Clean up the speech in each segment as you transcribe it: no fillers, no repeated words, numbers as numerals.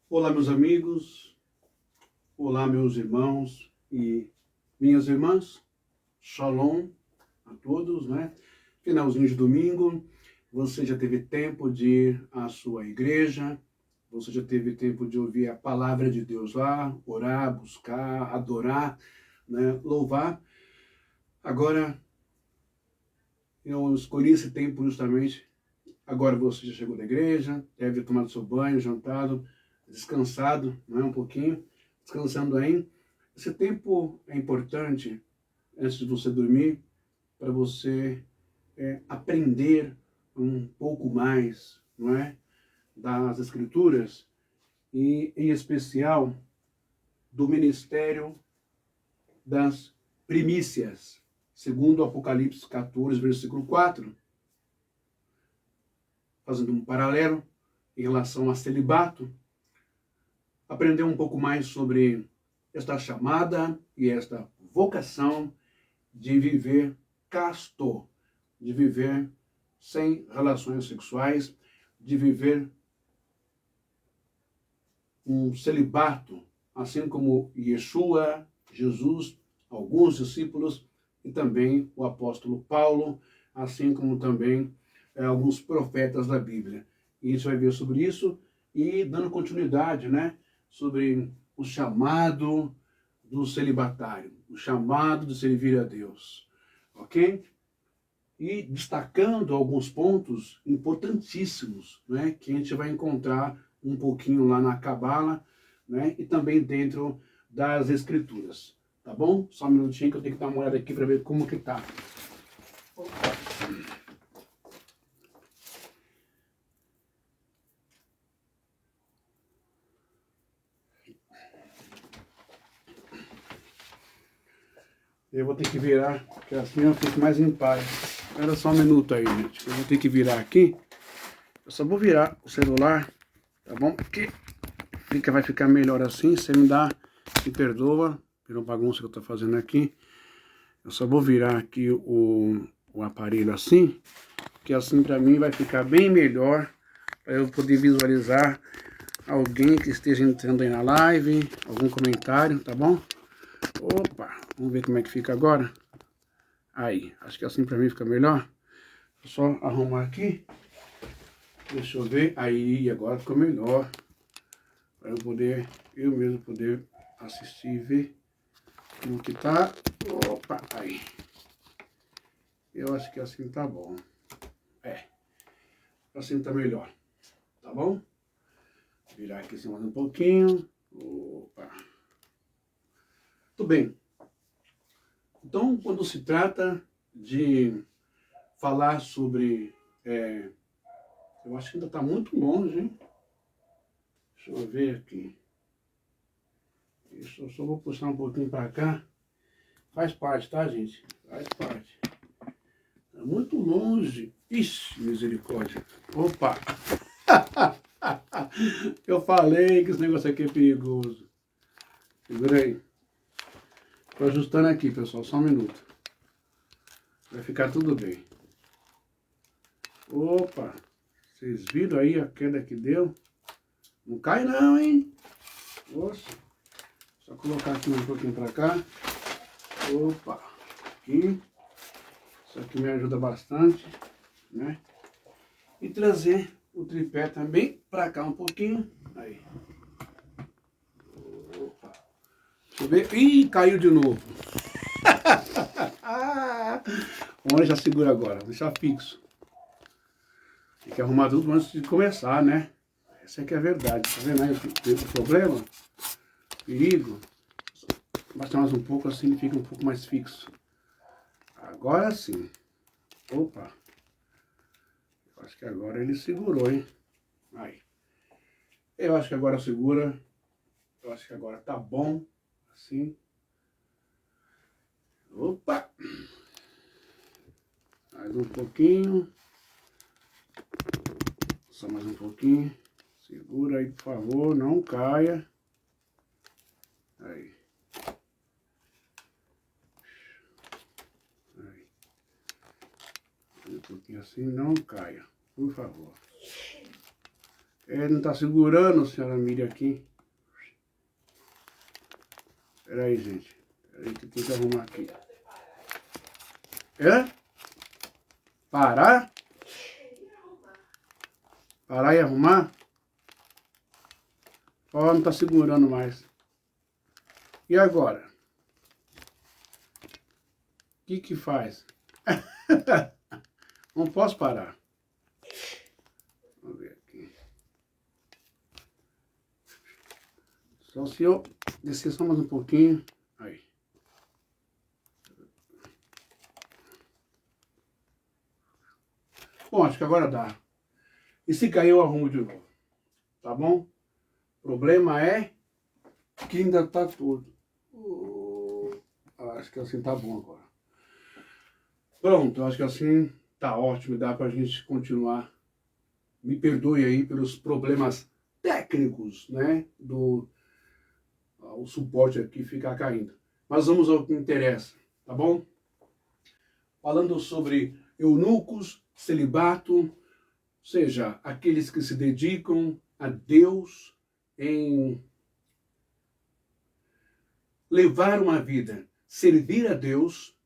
Olá, meus amigos, olá, meus irmãos e minhas irmãs, shalom a todos, né? Finalzinho de domingo, você já teve tempo de ir à sua igreja, você já teve tempo de ouvir a palavra de Deus lá, orar, buscar, adorar, né? Louvar. Agora, eu escolhi esse tempo justamente. Agora você já chegou da igreja, deve ter tomado seu banho, jantado, descansado, não é, um pouquinho, descansando aí. Esse tempo é importante antes de você dormir, para você aprender um pouco mais, não é, das Escrituras e, em especial, do ministério das primícias, segundo Apocalipse 14, versículo 4, fazendo um paralelo em relação a celibato, aprender um pouco mais sobre esta chamada e esta vocação de viver casto, de viver sem relações sexuais, de viver um celibato, assim como Yeshua, Jesus, alguns discípulos e também o apóstolo Paulo, assim como também alguns profetas da Bíblia. E a gente vai ver sobre isso e dando continuidade, né, sobre o chamado do celibatário, o chamado de servir a Deus, ok? E destacando alguns pontos importantíssimos, né, que a gente vai encontrar um pouquinho lá na Cabala, né, e também dentro das Escrituras, tá bom? Só um minutinho que eu tenho que dar uma olhada aqui para ver como que tá. Eu vou ter que virar, porque assim eu fico mais em paz. Espera só um minuto aí, gente. Eu vou ter que virar aqui. Eu só vou virar o celular, tá bom? Porque vai ficar melhor assim. Você me perdoa pela bagunça que eu tô fazendo aqui. Eu só vou virar aqui o aparelho assim, que assim pra mim vai ficar bem melhor, para eu poder visualizar alguém que esteja entrando aí na live, algum comentário, tá bom? Opa, vamos ver como é que fica agora. Aí, acho que assim pra mim fica melhor. Só arrumar aqui. Deixa eu ver. Aí, agora ficou melhor. Para eu mesmo poder assistir e ver como que tá. Opa, aí. Eu acho que assim tá bom. Assim tá melhor. Tá bom? Virar aqui assim mais um pouquinho. Opa. Tudo bem. Então, quando se trata de falar sobre... eu acho que ainda está muito longe, hein? Deixa eu ver aqui. Isso, eu só vou puxar um pouquinho para cá. Faz parte, tá, gente? Faz parte. Está muito longe. Ixi, misericórdia. Opa! Eu falei que esse negócio aqui é perigoso. Segura aí. Estou ajustando aqui, pessoal. Só um minuto. Vai ficar tudo bem. Opa! Vocês viram aí a queda que deu? Não cai não, hein? Nossa. Só colocar aqui um pouquinho para cá. Opa! Aqui. Isso aqui me ajuda bastante, né? E trazer o tripé também para cá um pouquinho. Aí. Opa. Deixa eu ver. Ih, caiu de novo. Vamos já segura agora. Vou deixar fixo. Tem que arrumar tudo antes de começar, né? Essa aqui é a verdade. Tá vendo aí o problema? Perigo. Basta mais um pouco assim, ele fica um pouco mais fixo. Agora sim. Opa. Eu acho que agora ele segurou, hein? Aí. Eu acho que agora segura. Eu acho que agora tá bom. Assim. Opa. Mais um pouquinho. Só mais um pouquinho. Segura aí, por favor. Não caia. Aí. Aí. Um pouquinho assim, não caia. por favor. Não está segurando, senhora Miriam, aqui. Espera aí, gente. Espera aí que tem que arrumar aqui. Parar? Parar e arrumar? Ó, não está segurando mais. E agora? O que faz? Não posso parar. Vamos ver aqui. Só se eu descer só mais um pouquinho. Aí. Bom, acho que agora dá. E se cair eu arrumo de novo. Tá bom? O problema é que ainda tá todo. Acho que assim tá bom agora. Pronto, acho que assim tá ótimo. Dá pra gente continuar. Me perdoe aí pelos problemas técnicos, né? O suporte aqui ficar caindo. Mas vamos ao que interessa, tá bom? Falando sobre eunucos, celibato, ou seja, aqueles que se dedicam a Deus em levar uma vida, servir a Deus,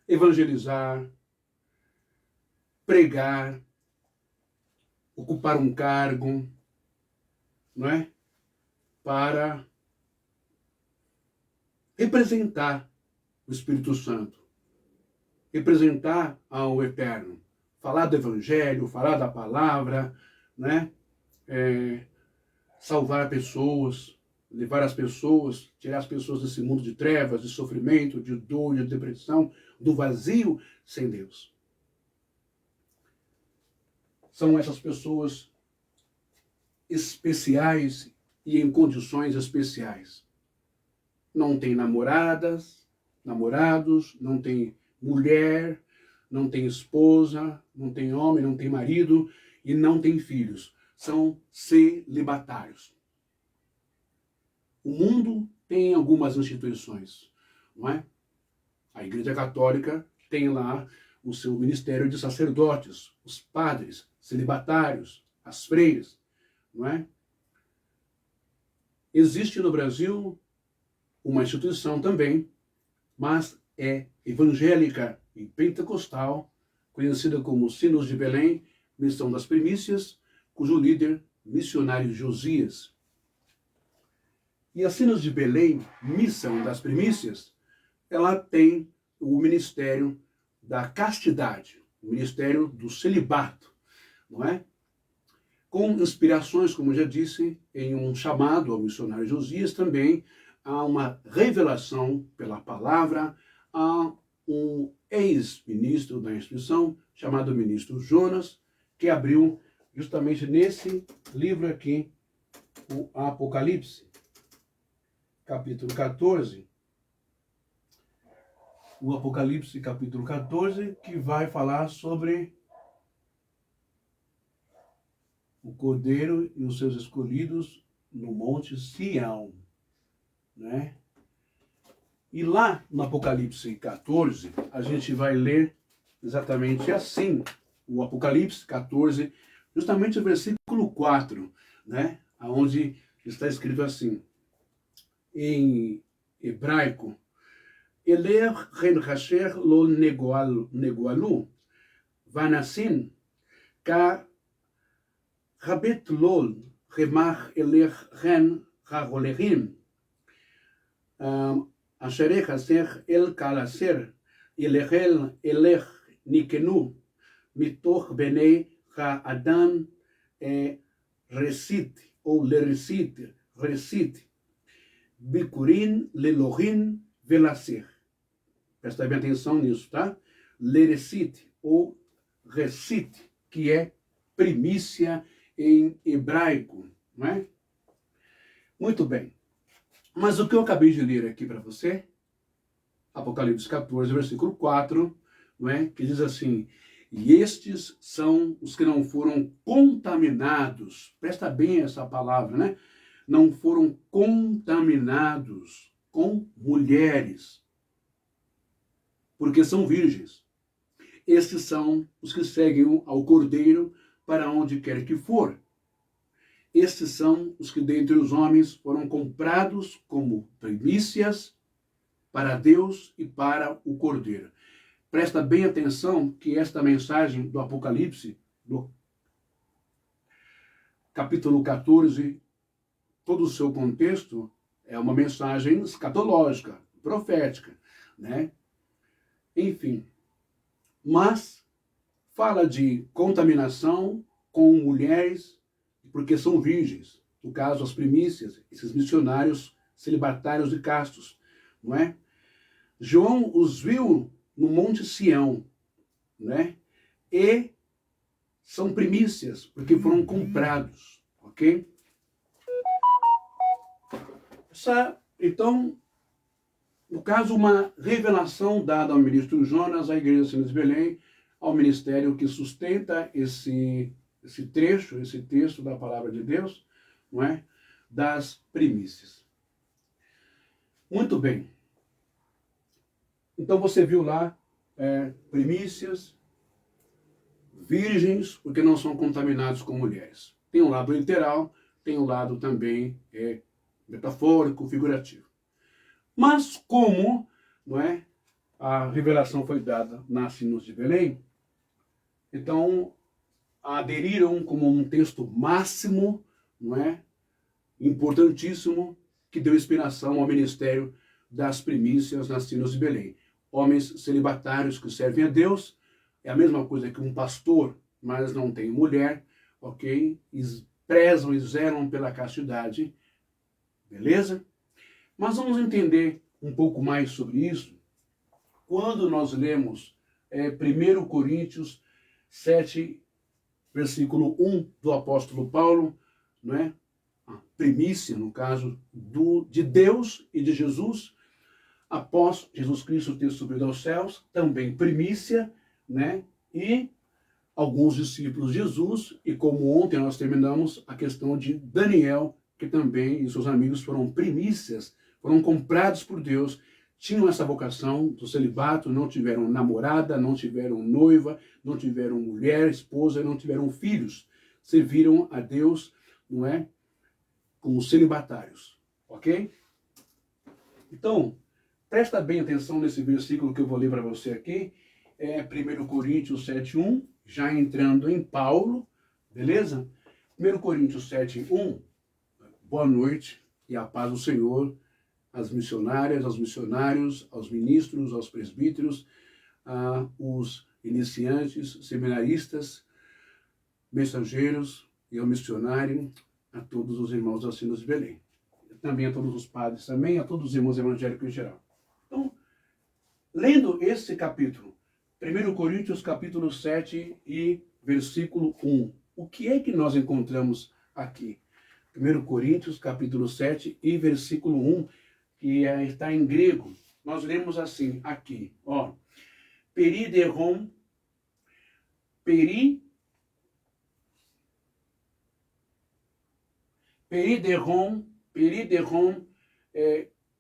evangelizar, pregar, ocupar um cargo, não é? Para representar o Espírito Santo, representar ao Eterno, falar do Evangelho, falar da palavra, né? Salvar pessoas, levar as pessoas, tirar as pessoas desse mundo de trevas, de sofrimento, de dor, de depressão, do vazio sem Deus. São essas pessoas especiais e em condições especiais. Não tem namoradas, namorados, não tem mulher, não tem esposa, não tem homem, não tem marido e não tem filhos. São celibatários. O mundo tem algumas instituições, não é? A Igreja Católica tem lá o seu ministério de sacerdotes, os padres, celibatários, as freiras, não é? Existe no Brasil uma instituição também, mas é evangélica e pentecostal, conhecida como Sinos de Belém, Missão das Primícias, cujo líder, missionário Josias. E a Sinos de Belém, Missão das Primícias, ela tem o ministério da castidade, o ministério do celibato, não é? Com inspirações, como eu já disse, em um chamado ao missionário Josias, também há uma revelação pela palavra a um ex-ministro da instituição, chamado ministro Jonas, que abriu justamente nesse livro aqui, o Apocalipse, capítulo 14. O Apocalipse, capítulo 14, que vai falar sobre o Cordeiro e os seus escolhidos no Monte Sião, né? E lá no Apocalipse 14, a gente vai ler exatamente assim, o Apocalipse 14, justamente o versículo 4, né? Onde está escrito assim, em hebraico, Eler ren hasher lo negoalu, vanasin, ka rabet lol, remach eler ren harolehim, אשר חסך אל קלסר, אלך ניקנו מתוך בני האדם רסית או רסית, ביקורין ללוהין ולסך. Presta bem atenção nisso, tá? Lerecite ou recite, que é primícia em hebraico, não é? Muito bem. Mas o que eu acabei de ler aqui para você, Apocalipse 14, versículo 4, não é? Que diz assim, e estes são os que não foram contaminados, presta bem essa palavra, né? Não foram contaminados com mulheres, porque são virgens. Estes são os que seguem ao Cordeiro para onde quer que for. Estes são os que dentre os homens foram comprados como primícias para Deus e para o Cordeiro. Presta bem atenção que esta mensagem do Apocalipse, do capítulo 14, todo o seu contexto é uma mensagem escatológica, profética, né? Enfim, mas fala de contaminação com mulheres, porque são virgens. No caso, as primícias, esses missionários celibatários e castos, não é? João os viu no Monte Sião, né? E são primícias, porque foram comprados, ok? Então, no caso, uma revelação dada ao ministro Jonas, à igreja de Sinas de Belém, ao ministério que sustenta esse trecho, esse texto da palavra de Deus, não é? Das primícias. Muito bem. Então você viu lá primícias, virgens, porque não são contaminados com mulheres. Tem um lado literal, tem um lado também metafórico, figurativo. Mas como, não é, a revelação foi dada na Sinos de Belém, então aderiram como um texto máximo, não é, importantíssimo, que deu inspiração ao ministério das primícias nas Sinos de Belém. Homens celibatários que servem a Deus, é a mesma coisa que um pastor, mas não tem mulher, ok? Prezam e zelam pela castidade, beleza? Mas vamos entender um pouco mais sobre isso quando nós lemos 1 Coríntios 7, versículo 1 do apóstolo Paulo, não é? A primícia, no caso, de Deus e de Jesus, após Jesus Cristo ter subido aos céus, também primícia, né? E alguns discípulos de Jesus, e como ontem nós terminamos a questão de Daniel, que também e seus amigos foram primícias, foram comprados por Deus, tinham essa vocação do celibato, não tiveram namorada, não tiveram noiva, não tiveram mulher, esposa, não tiveram filhos, serviram a Deus, não é? Como celibatários, ok? Então, presta bem atenção nesse versículo que eu vou ler para você aqui, 1 Coríntios 7:1, já entrando em Paulo, beleza? 1 Coríntios 7:1, boa noite e a paz do Senhor, às missionárias, aos missionários, aos ministros, aos presbíteros, os iniciantes, seminaristas, mensageiros e ao missionário, a todos os irmãos da Sinos de Belém. Também a todos os padres, também a todos os irmãos evangélicos em geral. Então, lendo esse capítulo, 1 Coríntios capítulo 7 e versículo 1, o que é que nós encontramos aqui? 1 Coríntios capítulo 7 e versículo 1, que está em grego. Nós lemos assim, aqui, ó. Perideron,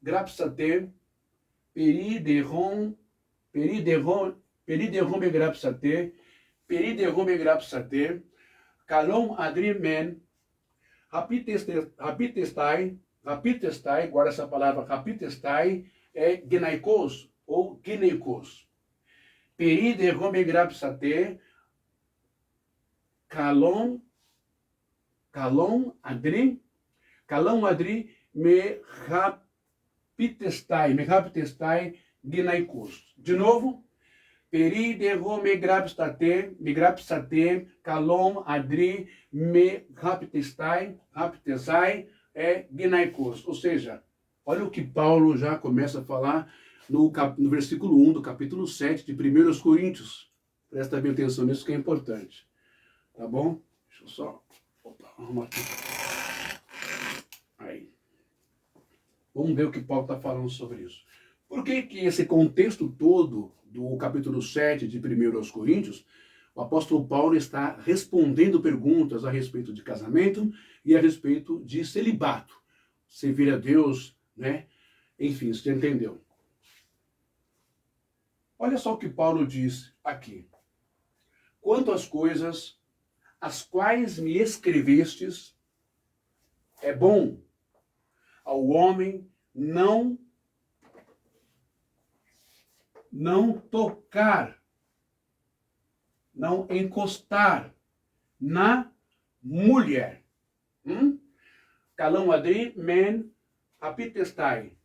grapsate, perideron me grapsate, kalon adrimen, rapitestai, guarda essa palavra, rapitestai, é genaikos, ou gineikos. Perideron me grapsate, kalon adri me rapitestai ginaikos. De novo, perideron me grapsate, kalon adri me rapitestai ginaikos. Ou seja, olha o que Paulo já começa a falar no versículo 1 do capítulo 7 de 1 Coríntios. Presta bem atenção nisso que é importante. Tá bom? Deixa eu só... arrumar aqui. Aí. Vamos ver o que Paulo está falando sobre isso. Por que que esse contexto todo do capítulo 7 de 1 Coríntios, o apóstolo Paulo está respondendo perguntas a respeito de casamento e a respeito de celibato. Servir a Deus, né? Enfim, você entendeu. Olha só o que Paulo diz aqui. Quanto às coisas as quais me escrevestes, é bom ao homem não tocar, não encostar na mulher. Kalão adri men apitestai.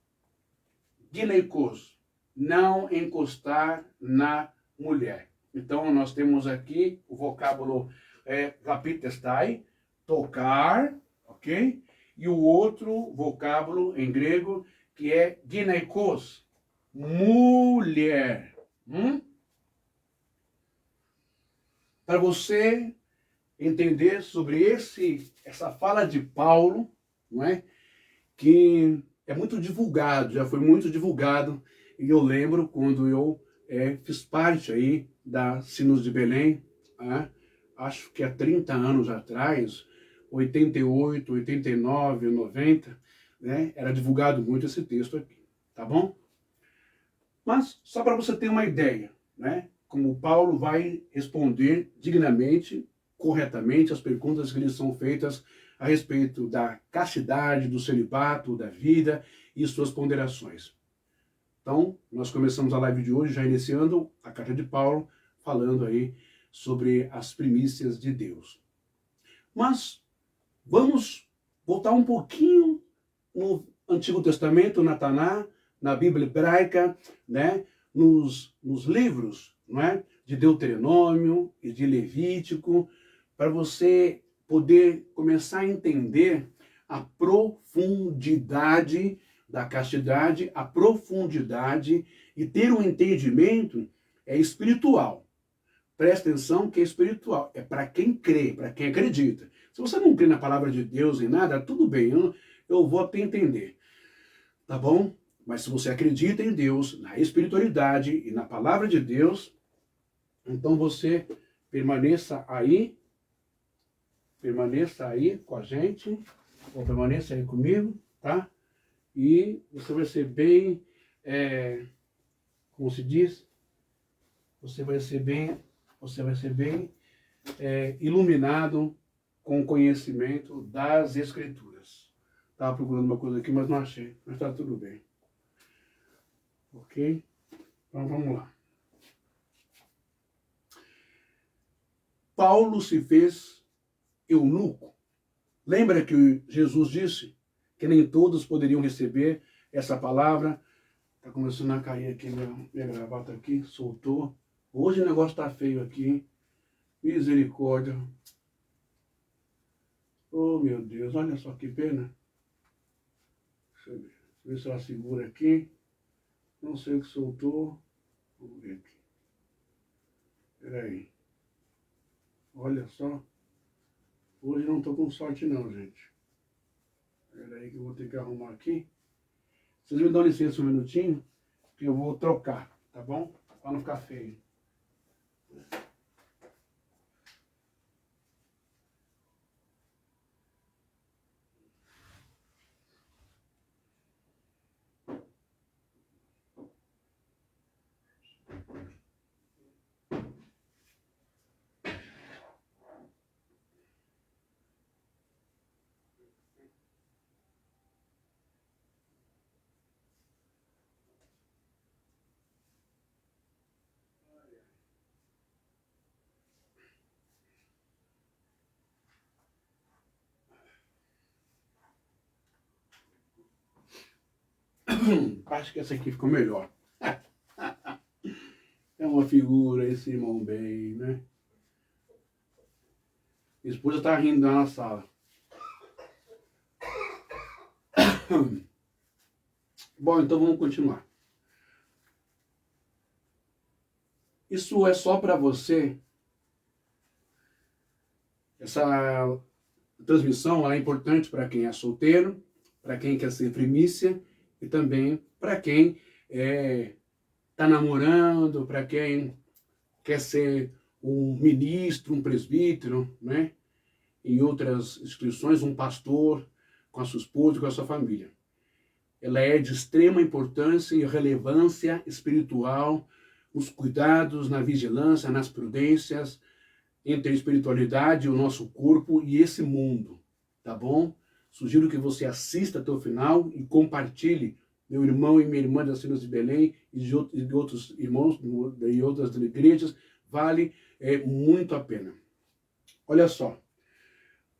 Gineikos, não encostar na mulher. Então, nós temos aqui o vocábulo apitestai, tocar, ok? E o outro vocábulo em grego, que é gineikos, mulher. Para você entender sobre essa fala de Paulo, não é? Que é muito divulgado, já foi muito divulgado, e eu lembro quando eu fiz parte aí da Sinos de Belém, acho que há 30 anos atrás, 88, 89, 90, né, era divulgado muito esse texto aqui, tá bom? Mas só para você ter uma ideia, né, como Paulo vai responder dignamente, corretamente as perguntas que lhe são feitas a respeito da castidade, do celibato, da vida e suas ponderações. Então, nós começamos a live de hoje, já iniciando a carta de Paulo, falando aí sobre as primícias de Deus. Mas vamos voltar um pouquinho no Antigo Testamento, na Taná, na Bíblia hebraica, né, nos livros, não é, de Deuteronômio e de Levítico, para você poder começar a entender a profundidade da castidade, a profundidade e ter um entendimento espiritual. Presta atenção que é espiritual, é para quem crê, para quem acredita. Se você não crê na palavra de Deus em nada, tudo bem, eu vou até entender, tá bom? Mas se você acredita em Deus, na espiritualidade e na palavra de Deus, então você permaneça aí com a gente, ou permaneça aí comigo, tá? E você vai ser bem, como se diz? Você vai ser bem iluminado com o conhecimento das Escrituras. Estava procurando uma coisa aqui, mas não achei. Mas está tudo bem. Ok? Então vamos lá. Paulo se fez eunuco. Lembra que Jesus disse que nem todos poderiam receber essa palavra? Está começando a cair aqui minha gravata aqui, soltou. Hoje o negócio está feio aqui. Misericórdia. Oh, meu Deus, olha só que pena. Deixa eu ver se ela segura aqui. Não sei o que soltou. Vamos ver aqui. Espera aí. Olha só. Hoje não estou com sorte não, gente. Espera aí que eu vou ter que arrumar aqui. Vocês me dão licença um minutinho, que eu vou trocar, tá bom? Para não ficar feio. Acho que essa aqui ficou melhor. É uma figura, esse irmão bem, né? Minha esposa tá rindo lá na sala. Bom, então vamos continuar. Isso é só para você. Essa transmissão é importante para quem é solteiro, para quem quer ser primícia e também para quem está namorando, para quem quer ser um ministro, um presbítero, né? Em outras instituições, um pastor com a sua esposa, com a sua família. Ela é de extrema importância e relevância espiritual, os cuidados na vigilância, nas prudências, entre a espiritualidade, o nosso corpo e esse mundo, tá bom? Sugiro que você assista até o final e compartilhe, meu irmão e minha irmã das Filhas de Belém e de outros irmãos e outras igrejas, vale muito a pena. Olha só,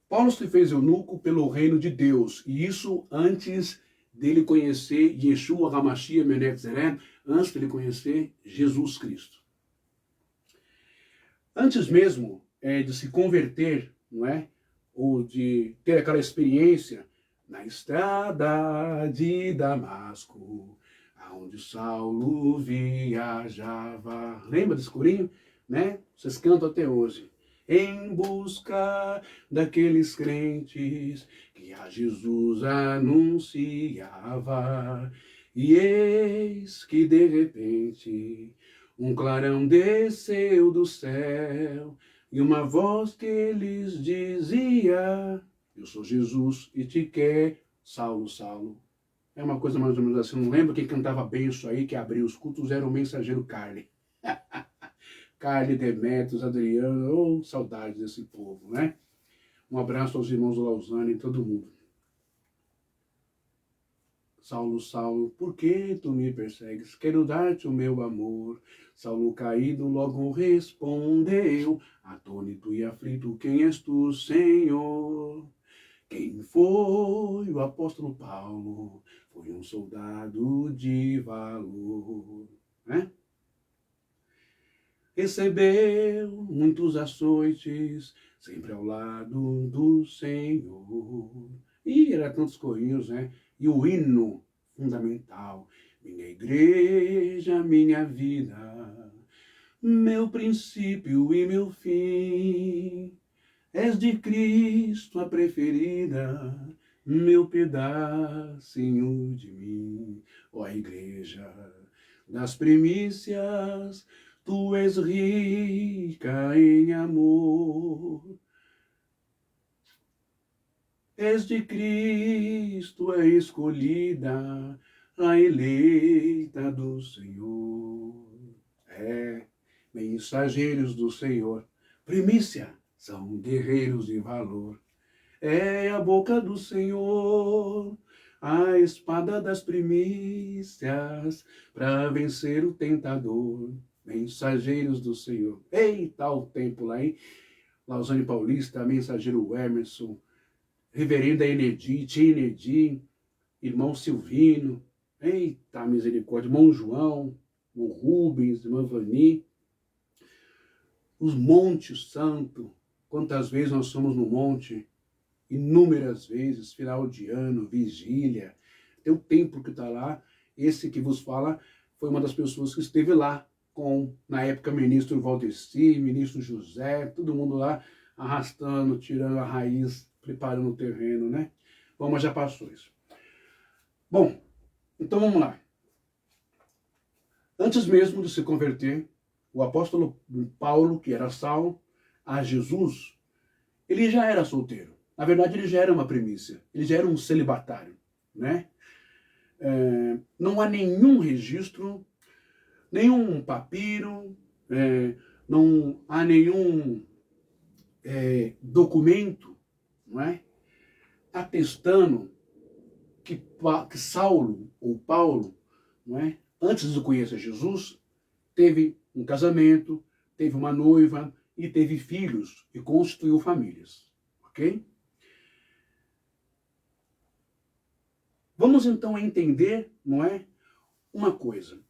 Paulo se fez eunuco pelo reino de Deus, e isso antes dele conhecer Yeshua HaMashiach Melech Zerem, antes dele conhecer Jesus Cristo. Antes mesmo de se converter, não é? Ou de ter aquela experiência na estrada de Damasco, aonde Saulo viajava. Lembra desse corinho? Né? Vocês cantam até hoje. Em busca daqueles crentes que a Jesus anunciava. E eis que de repente um clarão desceu do céu e uma voz que lhes dizia: eu sou Jesus e te quer, Saulo, Saulo. É uma coisa mais ou menos assim, não lembro quem cantava bem isso aí, que abriu os cultos, era o mensageiro Carly. Carly, Demetrios, Adriano, oh, saudades desse povo, né? Um abraço aos irmãos do Lausanne e todo mundo. Saulo, Saulo, por que tu me persegues? Quero dar-te o meu amor. Saulo caído logo respondeu, atônito e aflito, quem és tu, Senhor? Quem foi o apóstolo Paulo? Foi um soldado de valor, né? Recebeu muitos açoites, sempre ao lado do Senhor. E era tantos corinhos, né? E o hino fundamental: minha igreja, minha vida, meu princípio e meu fim. És de Cristo a preferida, meu pedacinho de mim. Ó igreja das primícias, tu és rica em amor. És de Cristo a escolhida, a eleita do Senhor. Mensageiros do Senhor, primícia, são guerreiros de valor. É a boca do Senhor, a espada das primícias, para vencer o tentador. Mensageiros do Senhor. Eita, o tempo lá, hein? Lausanne Paulista, mensageiro Emerson, reverenda Enedi, tia Enedi, irmão Silvino. Eita, misericórdia. Irmão João, irmão Rubens, irmã Vani. Os montes santos. Quantas vezes nós somos no monte? Inúmeras vezes, final de ano, vigília. Tem o templo que está lá. Esse que vos fala foi uma das pessoas que esteve lá com, na época, ministro Valdeci, ministro José, todo mundo lá arrastando, tirando a raiz, preparando o terreno, né? Bom, mas já passou isso. Bom, então vamos lá. Antes mesmo de se converter, o apóstolo Paulo, que era Saulo, a Jesus, ele já era solteiro. Na verdade, ele já era uma primícia. Ele já era um celibatário, né? Não há nenhum registro, nenhum papiro, não há nenhum documento, não é? Atestando que Saulo ou Paulo, não é? Antes de conhecer Jesus, teve um casamento, teve uma noiva e teve filhos e constituiu famílias, ok? Vamos então entender, não é, uma coisa.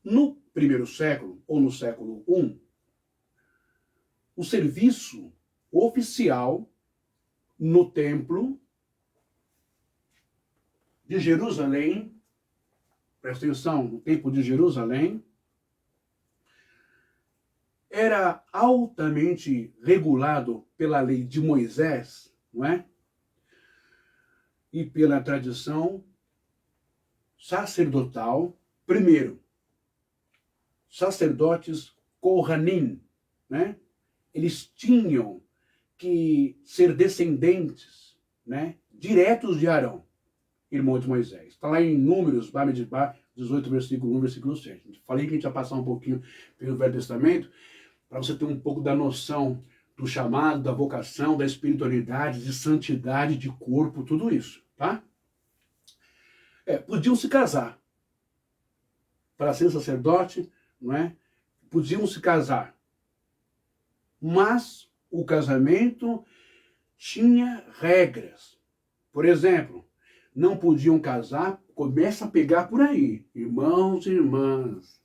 No primeiro século, ou no século I, o serviço oficial no templo de Jerusalém, presta atenção, no templo de Jerusalém, era altamente regulado pela lei de Moisés, não é? E pela tradição sacerdotal. Primeiro, sacerdotes Kohanim, né? Eles tinham que ser descendentes, né, diretos de Arão, irmão de Moisés. Está lá em Números, Bamidbar, 18, versículo 1, versículo 7. Falei que a gente ia passar um pouquinho pelo Velho Testamento, para você ter um pouco da noção do chamado, da vocação, da espiritualidade, de santidade, de corpo, tudo isso, tá? Podiam se casar para ser sacerdote, não é? Podiam se casar, mas o casamento tinha regras. Por exemplo, não podiam casar, começa a pegar por aí, irmãos e irmãs.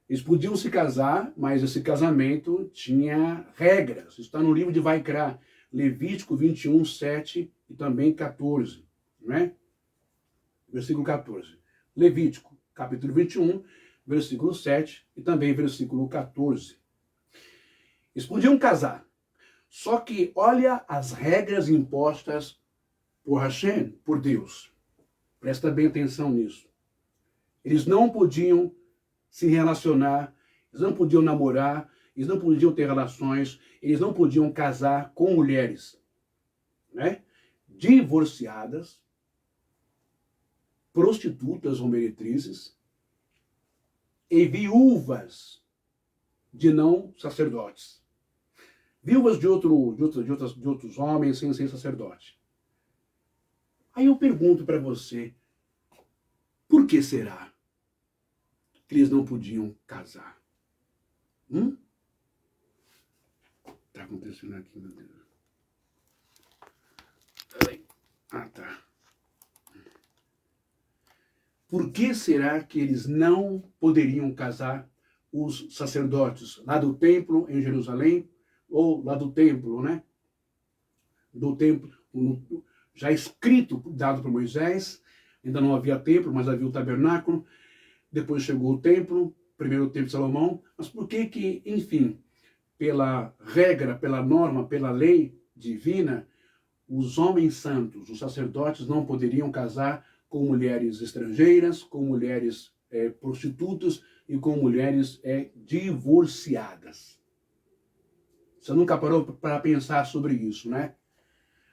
Eles podiam se casar, mas esse casamento tinha regras. Está no livro de Vaikra, Levítico 21, 7 e também 14, né? Versículo 14. Levítico, capítulo 21, versículo 7 e também versículo 14. Eles podiam casar, só que olha as regras impostas por Hashem, por Deus. Presta bem atenção nisso. Eles não podiam se relacionar, eles não podiam namorar, eles não podiam ter relações, eles não podiam casar com mulheres, né? Divorciadas, prostitutas ou meretrizes e viúvas de não sacerdotes. Viúvas de outros homens sem ser sacerdote. Aí eu pergunto para você, por que será que eles não podiam casar? Tá acontecendo aqui, meu Deus. Ah, tá. Por que será que eles não poderiam casar, os sacerdotes lá do templo em Jerusalém, ou lá do templo, né? Do templo, já escrito, dado por Moisés, ainda não havia templo, mas havia o tabernáculo, depois chegou o templo, primeiro o templo de Salomão, mas por que, enfim, pela regra, pela norma, pela lei divina, os homens santos, os sacerdotes, não poderiam casar com mulheres estrangeiras, com mulheres prostitutas e com mulheres divorciadas? Você nunca parou para pensar sobre isso, né?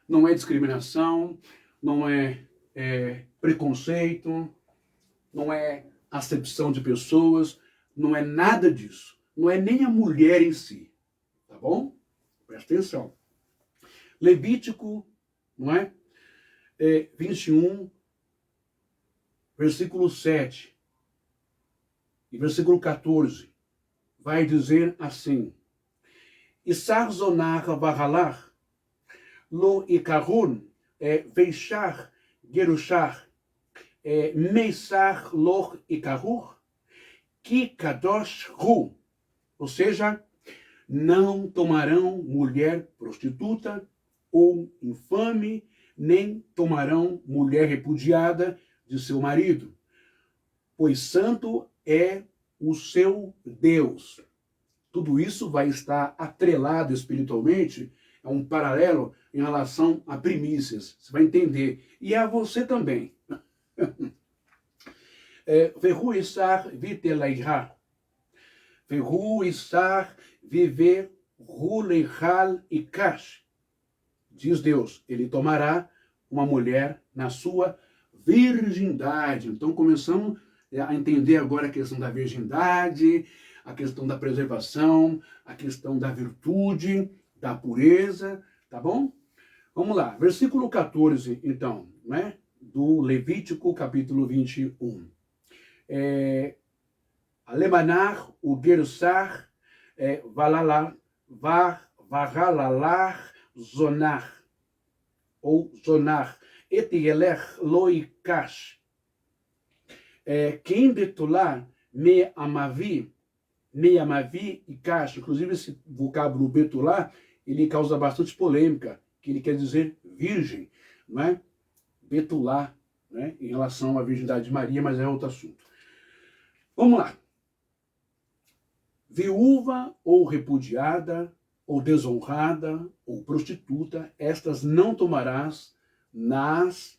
Não é discriminação, não é preconceito, não é acepção de pessoas, não é nada disso. Não é nem a mulher em si, tá bom? Presta atenção. Levítico, não é? 21, versículo 7 e versículo 14, vai dizer assim: Isar zonach vahalach, lo ikarun, veishach, gerushach, meisach loch ikarur, ki kadosh hu. Ou seja, não tomarão mulher prostituta ou infame, nem tomarão mulher repudiada de seu marido, pois santo é o seu Deus. Tudo isso vai estar atrelado espiritualmente, é um paralelo em relação a primícias. Você vai entender. E a você também. Vehu isar vitelaiha. Vehu isar viver hulehal ikash. Diz Deus, ele tomará uma mulher na sua virgindade. Então começamos a entender agora a questão da virgindade, a questão da preservação, a questão da virtude, da pureza, tá bom? Vamos lá, versículo 14, então, né? Do Levítico, capítulo 21. Alemanach, o Gersach, Varalalach, Zonach, ou Zonach, Etielech, Loikash, quem betular, me amavi e cash. Inclusive esse vocábulo betular, ele causa bastante polêmica, que ele quer dizer virgem, não é? Betular, né? Em relação à virgindade de Maria, mas é outro assunto. Vamos lá. Viúva ou repudiada, ou desonrada, ou prostituta, estas não tomarás mas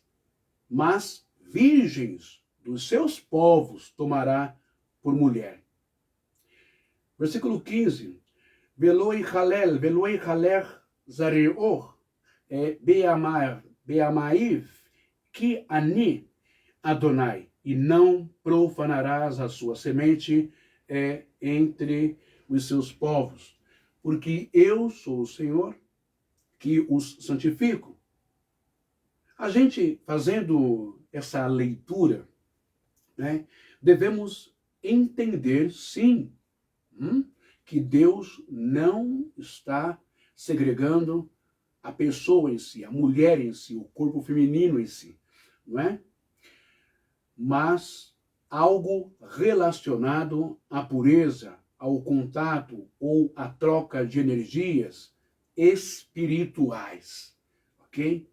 virgens dos seus povos tomará por mulher. Versículo 15. Veloi halel zareor, beamaiv, ki ani Adonai, e não profanarás a sua semente entre os seus povos. porque eu sou o Senhor que os santifico. A gente, fazendo essa leitura, né, devemos entender, sim, que Deus não está segregando a pessoa em si, a mulher em si, o corpo feminino em si, não é? Mas algo relacionado à pureza, ao contato ou à troca de energias espirituais, ok?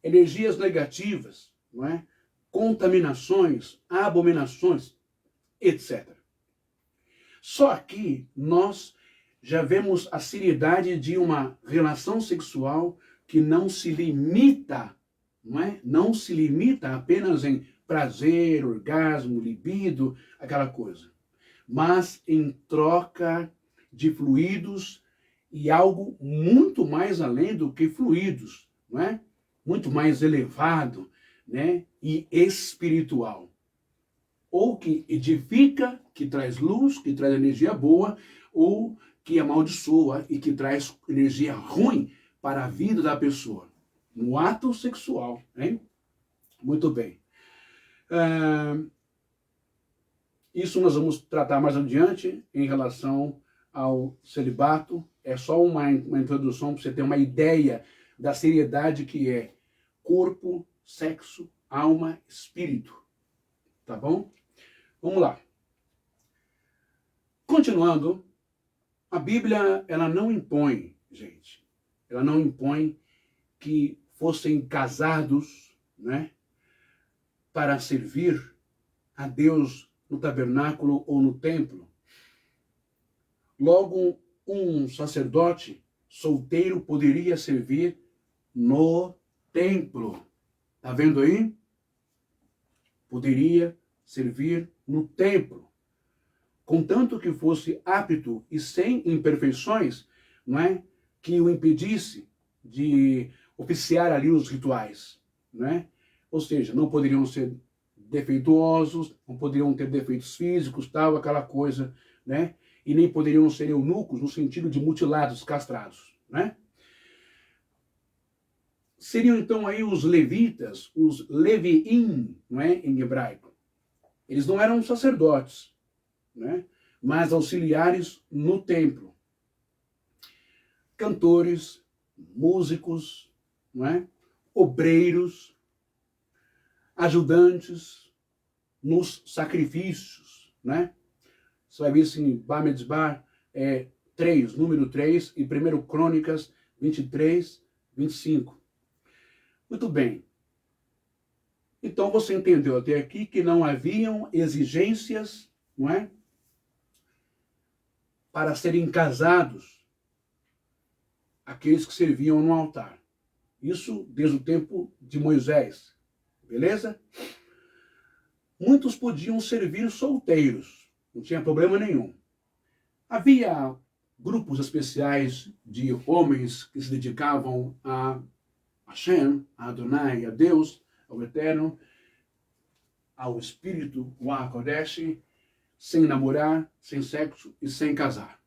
Energias negativas, não é? Contaminações, abominações, etc. Só que nós já vemos a seriedade de uma relação sexual que não se limita, não é? Não se limita apenas em prazer, orgasmo, libido, aquela coisa. Mas em troca de fluidos e algo muito mais além do que fluidos, não é? Muito mais elevado, né? E espiritual. Ou que edifica, que traz luz, que traz energia boa, ou que amaldiçoa e que traz energia ruim para a vida da pessoa. No ato sexual, hein? Muito bem. Isso nós vamos tratar mais adiante em relação ao celibato. É só uma introdução para você ter uma ideia da seriedade que é corpo, sexo, alma, espírito. Tá bom? Vamos lá. Continuando, a Bíblia, ela não impõe, gente, ela não impõe que fossem casados, né, para servir a Deus no tabernáculo ou no templo. Logo, um sacerdote solteiro poderia servir no templo. Tá vendo aí? Poderia servir no templo. Contanto que fosse apto e sem imperfeições, não é? Que o impedisse de oficiar ali os rituais, não é? Ou seja, não poderiam ser defeituosos, não poderiam ter defeitos físicos, tal, aquela coisa, né? E nem poderiam ser eunucos no sentido de mutilados, castrados, né? Seriam então aí os levitas, os leviim, não é? Em hebraico. Eles não eram sacerdotes, né? Mas auxiliares no templo. Cantores, músicos, não é? Obreiros, ajudantes nos sacrifícios, né? Você vai ver isso em Bamidbar 3, número 3, e 1 Crônicas 23, 25. Muito bem. Então você entendeu até aqui que não haviam exigências, não é? Para serem casados aqueles que serviam no altar. Isso desde o tempo de Moisés. Beleza? Muitos podiam servir solteiros, não tinha problema nenhum. Havia grupos especiais de homens que se dedicavam a Hashem, a Adonai, a Deus, ao Eterno, ao Espírito, o HaKodesh, sem namorar, sem sexo e sem casar.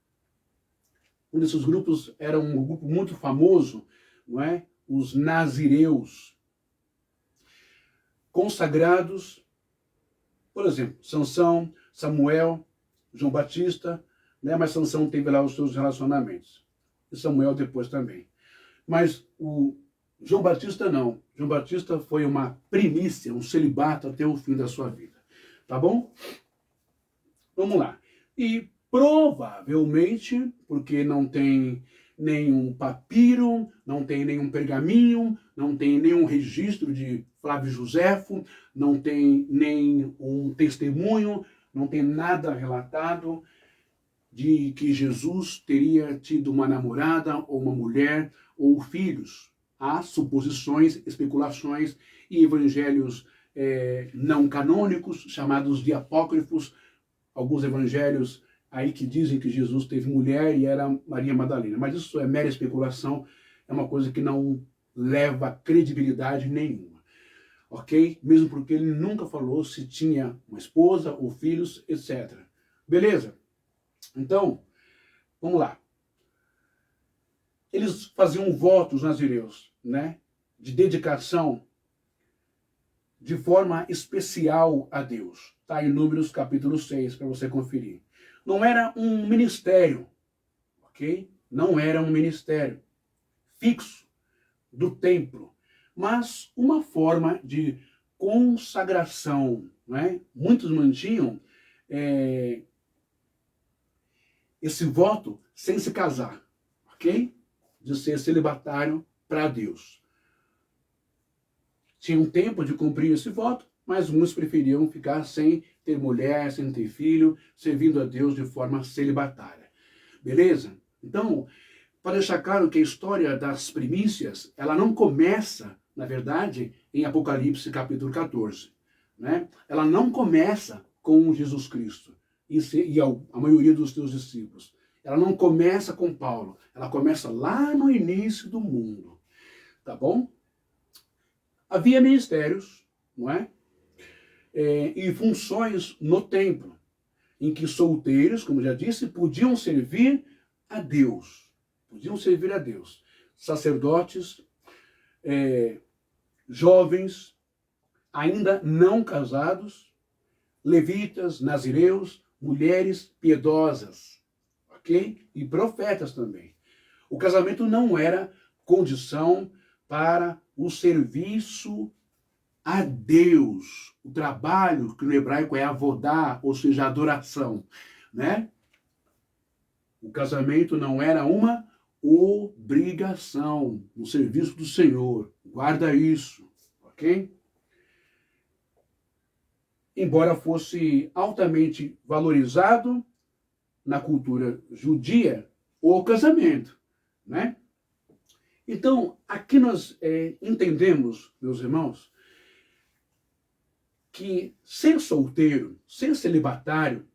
Um desses grupos era um grupo muito famoso, não é? Os nazireus, consagrados, por exemplo, Sansão, Samuel, João Batista, né? Mas Sansão teve lá os seus relacionamentos. E Samuel depois também. Mas o João Batista não. João Batista foi uma primícia, um celibato até o fim da sua vida. Tá bom? Vamos lá. E provavelmente, porque não tem nenhum papiro, não tem nenhum pergaminho, não tem nenhum registro de Flávio Josefo, não tem nenhum testemunho, não tem nada relatado de que Jesus teria tido uma namorada ou uma mulher ou filhos. Há suposições, especulações e evangelhos não canônicos, chamados de apócrifos, alguns evangelhos aí que dizem que Jesus teve mulher e era Maria Madalena. Mas isso é mera especulação, é uma coisa que não leva credibilidade nenhuma. Ok? Mesmo porque ele nunca falou se tinha uma esposa ou filhos, etc. Beleza? Então, vamos lá. eles faziam votos nazireus, né? De dedicação de forma especial a Deus. Está em Números capítulo 6, para você conferir. Não era um ministério, ok? Não era um ministério fixo do templo, mas uma forma de consagração, né? Muitos mantinham esse voto sem se casar, ok? De ser celibatário para Deus. Tinha um tempo de cumprir esse voto, mas muitos preferiam ficar sem ter mulher, sem ter filho, servindo a Deus de forma celibatária. Beleza? Então, para deixar claro que a história das primícias, ela não começa, na verdade, em Apocalipse capítulo 14. Né? Ela não começa com Jesus Cristo e a maioria dos seus discípulos. Ela não começa com Paulo, ela começa lá no início do mundo. Tá bom? Havia ministérios, não é? E funções no templo, em que solteiros, como já disse, podiam servir a Deus. Podiam servir a Deus. Sacerdotes, jovens, ainda não casados, levitas, nazireus, mulheres piedosas, ok? E profetas também. O casamento não era condição para o serviço a Deus, o trabalho, que no hebraico é avodá, ou seja, adoração, né? O casamento não era uma obrigação no serviço do Senhor. Guarda isso, ok? Embora fosse altamente valorizado na cultura judia, o casamento, né? Então, aqui nós entendemos, meus irmãos, que ser solteiro, ser celibatário,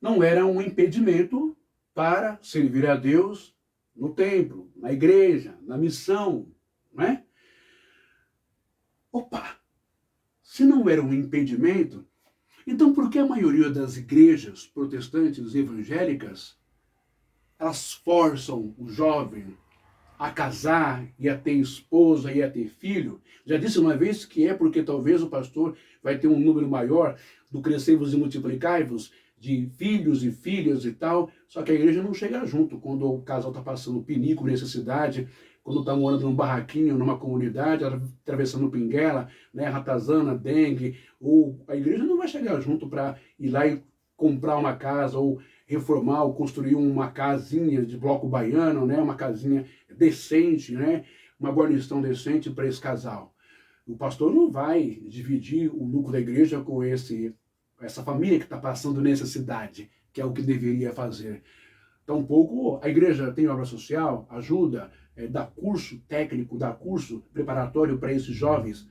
não era um impedimento para servir a Deus no templo, na igreja, na missão, não é? Opa! Se não era um impedimento, então por que a maioria das igrejas protestantes evangélicas elas forçam o jovem a casar e a ter esposa e a ter filho? Já disse uma vez que é porque talvez o pastor vai ter um número maior do crescei-vos e multiplicai-vos de filhos e filhas e tal, só que a igreja não chega junto quando o casal está passando pinico, necessidade, quando está morando num barraquinho, numa comunidade, atravessando pinguela, né, ratazana, dengue, ou a igreja não vai chegar junto para ir lá e comprar uma casa, ou reformar, ou construir uma casinha de bloco baiano, né, uma casinha decente, né, uma guarnição decente para esse casal. O pastor não vai dividir o lucro da igreja com essa família que está passando necessidade, que é o que deveria fazer. Tampouco a igreja tem obra social, ajuda, dá curso técnico, dá curso preparatório para esses jovens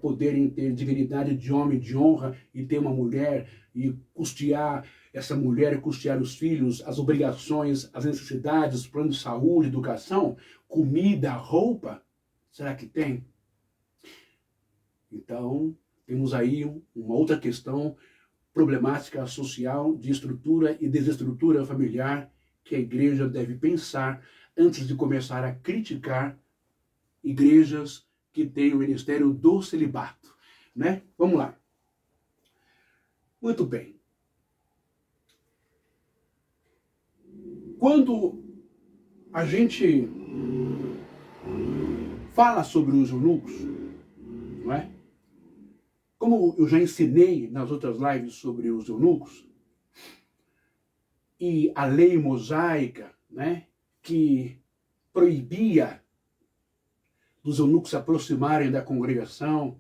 poderem ter dignidade de homem, de honra, e ter uma mulher, e custear essa mulher, custear os filhos, as obrigações, as necessidades, plano de saúde, educação, comida, roupa. Será que tem? Então, temos aí uma outra questão problemática social de estrutura e desestrutura familiar que a igreja deve pensar antes de começar a criticar igrejas que têm o ministério do celibato, né? Vamos lá. Muito bem. Quando a gente fala sobre os eunucos, não é? Como eu já ensinei nas outras lives sobre os eunucos, e a lei mosaica, né, que proibia dos eunucos se aproximarem da congregação,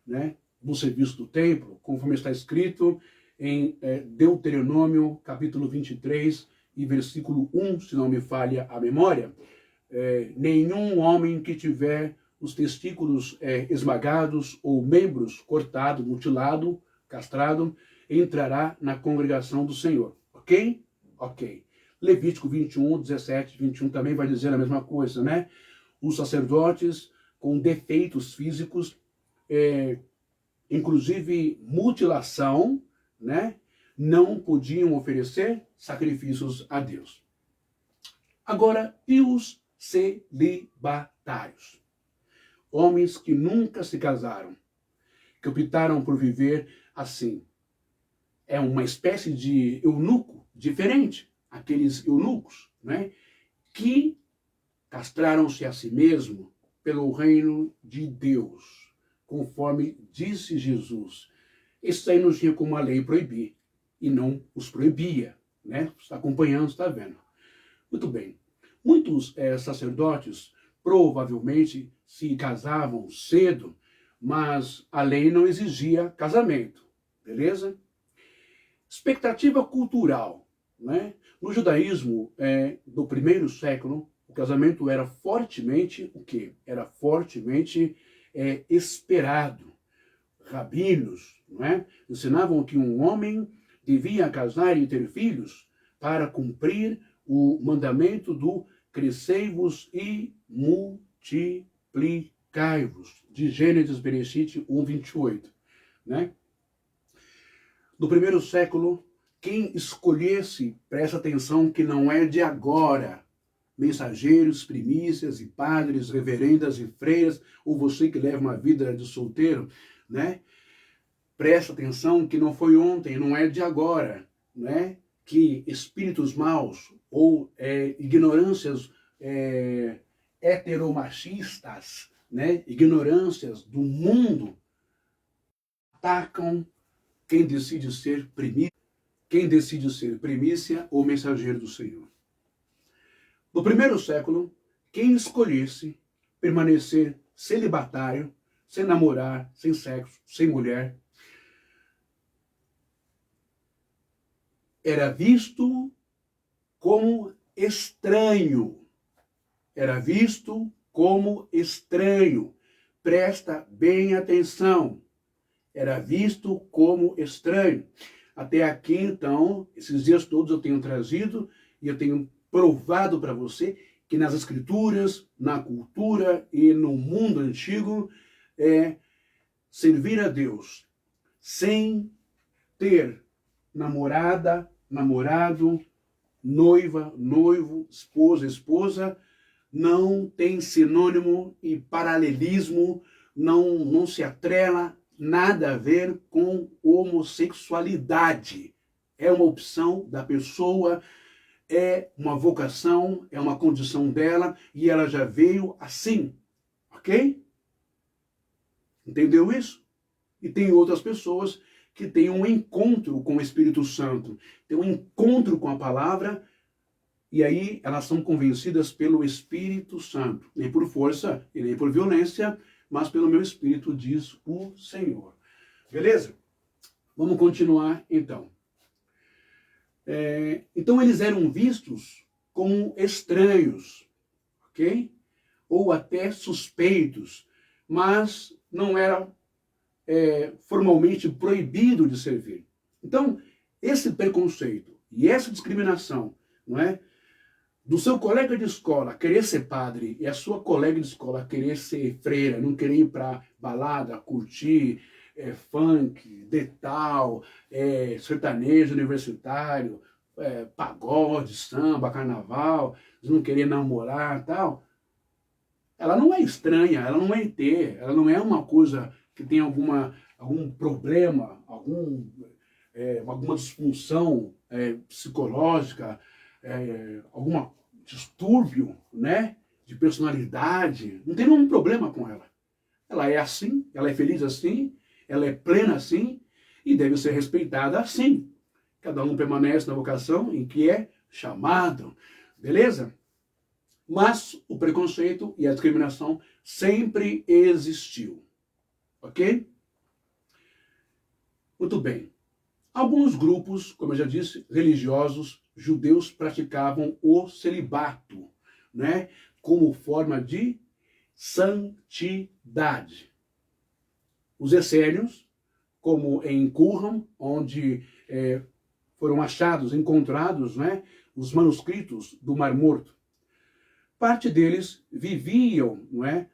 né, no serviço do templo, conforme está escrito em Deuteronômio, capítulo 23, e versículo 1, se não me falha a memória. Nenhum homem que tiver os testículos esmagados ou membros cortados, mutilado, castrado, entrará na congregação do Senhor. Ok? Ok. Levítico 21, 17, 21 também vai dizer a mesma coisa, né? Os sacerdotes com defeitos físicos, inclusive mutilação, né? Não podiam oferecer sacrifícios a Deus. Agora, e os celibatários? Homens que nunca se casaram, que optaram por viver assim. É uma espécie de eunuco diferente, aqueles eunucos, né, que castraram-se a si mesmo pelo reino de Deus, conforme disse Jesus. Isso aí não tinha como a lei proibir, e não os proibia, né? Você está acompanhando, está vendo. Muito bem. Muitos sacerdotes provavelmente se casavam cedo, mas a lei não exigia casamento, beleza? Expectativa cultural, né? No judaísmo do primeiro século, o casamento era fortemente o quê? Era fortemente esperado. Rabinos, não é? Ensinavam que um homem devia casar e ter filhos para cumprir o mandamento do crescei-vos e multiplicai-vos, de Gênesis Bereshit 1:28, né? No primeiro século, quem escolhesse, presta atenção que não é de agora, mensageiros, primícias e padres, reverendas e freiras, ou você que leva uma vida de solteiro, né? Presta atenção que não foi ontem, não é de agora, né? Que espíritos maus ou ignorâncias heteromachistas, né? Ignorâncias do mundo atacam quem decide ser primícia ou mensageiro do Senhor. No primeiro século, quem escolhesse permanecer celibatário, sem namorar, sem sexo, sem mulher, era visto como estranho. Era visto como estranho. Presta bem atenção. Era visto como estranho. Até aqui, então, esses dias todos eu tenho trazido e eu tenho provado para você que nas escrituras, na cultura e no mundo antigo, servir a Deus sem ter namorada, namorado, noiva, noivo, esposa, esposa, não tem sinônimo e paralelismo, não se atrela nada a ver com homossexualidade. É uma opção da pessoa, é uma vocação, é uma condição dela e ela já veio assim, ok? Entendeu isso? E tem outras pessoas que têm um encontro com o Espírito Santo, têm um encontro com a palavra e aí elas são convencidas pelo Espírito Santo, nem por força e nem por violência, mas pelo meu Espírito, diz o Senhor. Beleza? Vamos continuar, então. Então, eles eram vistos como estranhos, ok? Ou até suspeitos, mas não era formalmente proibido de servir. Então, esse preconceito e essa discriminação, não é? Do seu colega de escola querer ser padre e a sua colega de escola querer ser freira, não querer ir para balada, curtir funk, detal, sertanejo universitário, pagode, samba, carnaval, não querer namorar e tal, ela não é estranha, ela não é ET, ela não é uma coisa que tem algum problema, alguma disfunção psicológica, algum distúrbio, né, de personalidade. Não tem nenhum problema com ela. Ela é assim, ela é feliz assim, ela é plena assim e deve ser respeitada assim. Cada um permanece na vocação em que é chamado. Beleza? Mas o preconceito e a discriminação sempre existiu. Ok? Muito bem. Alguns grupos, como eu já disse, religiosos, judeus, praticavam o celibato, né, como forma de santidade. Os essênios, como em Qumran, onde foram encontrados, né, os manuscritos do Mar Morto, parte deles viviam, não é,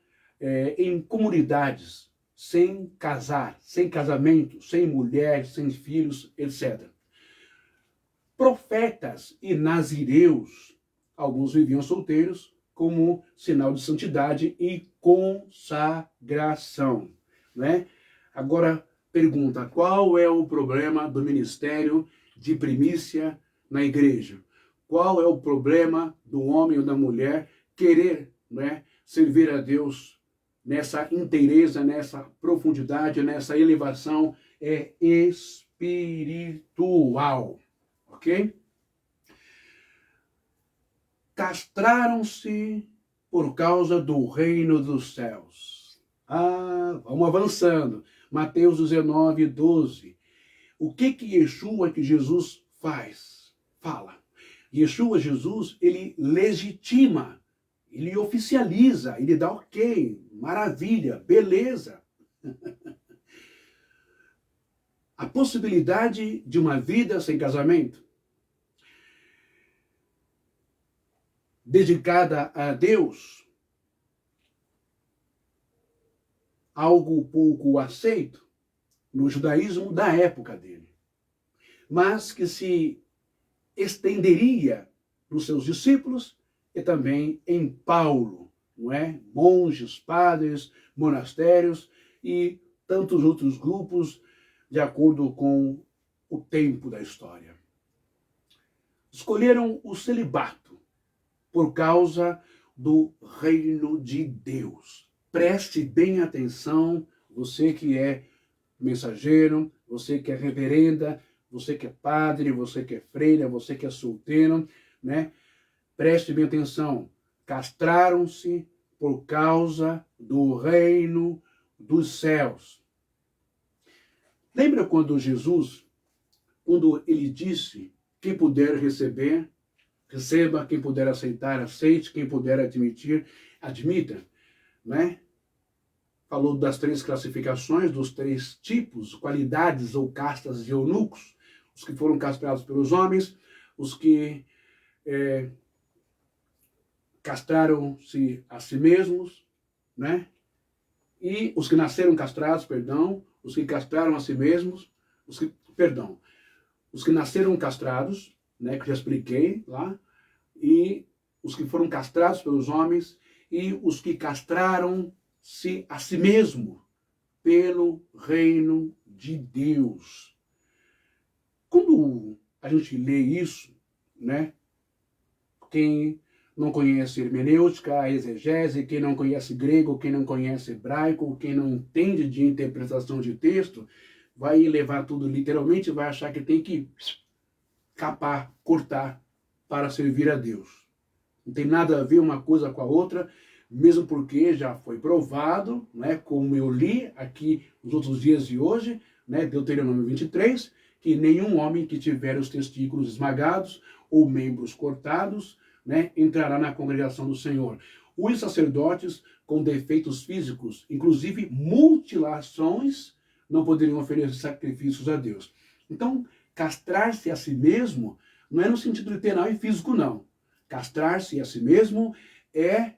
em comunidades, sem casar, sem casamento, sem mulher, sem filhos, etc. Profetas e nazireus, alguns viviam solteiros como sinal de santidade e consagração, né? Agora, pergunta, qual é o problema do ministério de primícia na igreja? Qual é o problema do homem ou da mulher querer, né, servir a Deus nessa inteireza, nessa profundidade, nessa elevação? É espiritual, ok? Castraram-se por causa do reino dos céus. Vamos avançando. Mateus 19, 12. O que Yeshua, que Jesus faz? Fala. Yeshua, Jesus, ele legitima, ele oficializa, ele dá ok, maravilha, beleza. A possibilidade de uma vida sem casamento, dedicada a Deus, algo pouco aceito no judaísmo da época dele, mas que se estenderia nos seus discípulos e também em Paulo, não é? Monges, padres, monastérios e tantos outros grupos, de acordo com o tempo da história. Escolheram o celibato por causa do reino de Deus. Preste bem atenção, você que é mensageiro, você que é reverenda, você que é padre, você que é freira, você que é solteiro, né? Preste bem atenção. Castraram-se por causa do reino dos céus. Lembra quando Jesus, quando ele disse, quem puder receber, receba, quem puder aceitar, aceite, quem puder admitir, admita, né? Falou das 3 classificações, dos 3 tipos, qualidades ou castas de eunucos, os que foram castrados pelos homens, os que castraram-se a si mesmos, né? E os que nasceram castrados, os que castraram a si mesmos, os que nasceram castrados, né, que já expliquei lá, e os que foram castrados pelos homens, e os que castraram-se a si mesmo pelo reino de Deus. Quando a gente lê isso, né, quem não conhece hermenêutica, a exegese, quem não conhece grego, quem não conhece hebraico, quem não entende de interpretação de texto, vai levar tudo literalmente, vai achar que tem que capar, cortar para servir a Deus. Não tem nada a ver uma coisa com a outra, mesmo porque já foi provado, né, como eu li aqui nos outros dias de hoje, né, Deuteronômio 23, que nenhum homem que tiver os testículos esmagados ou membros cortados, né, entrará na congregação do Senhor. Os sacerdotes com defeitos físicos, inclusive mutilações, não poderiam oferecer sacrifícios a Deus. Então, castrar-se a si mesmo não é no sentido literal e físico, não. Castrar-se a si mesmo é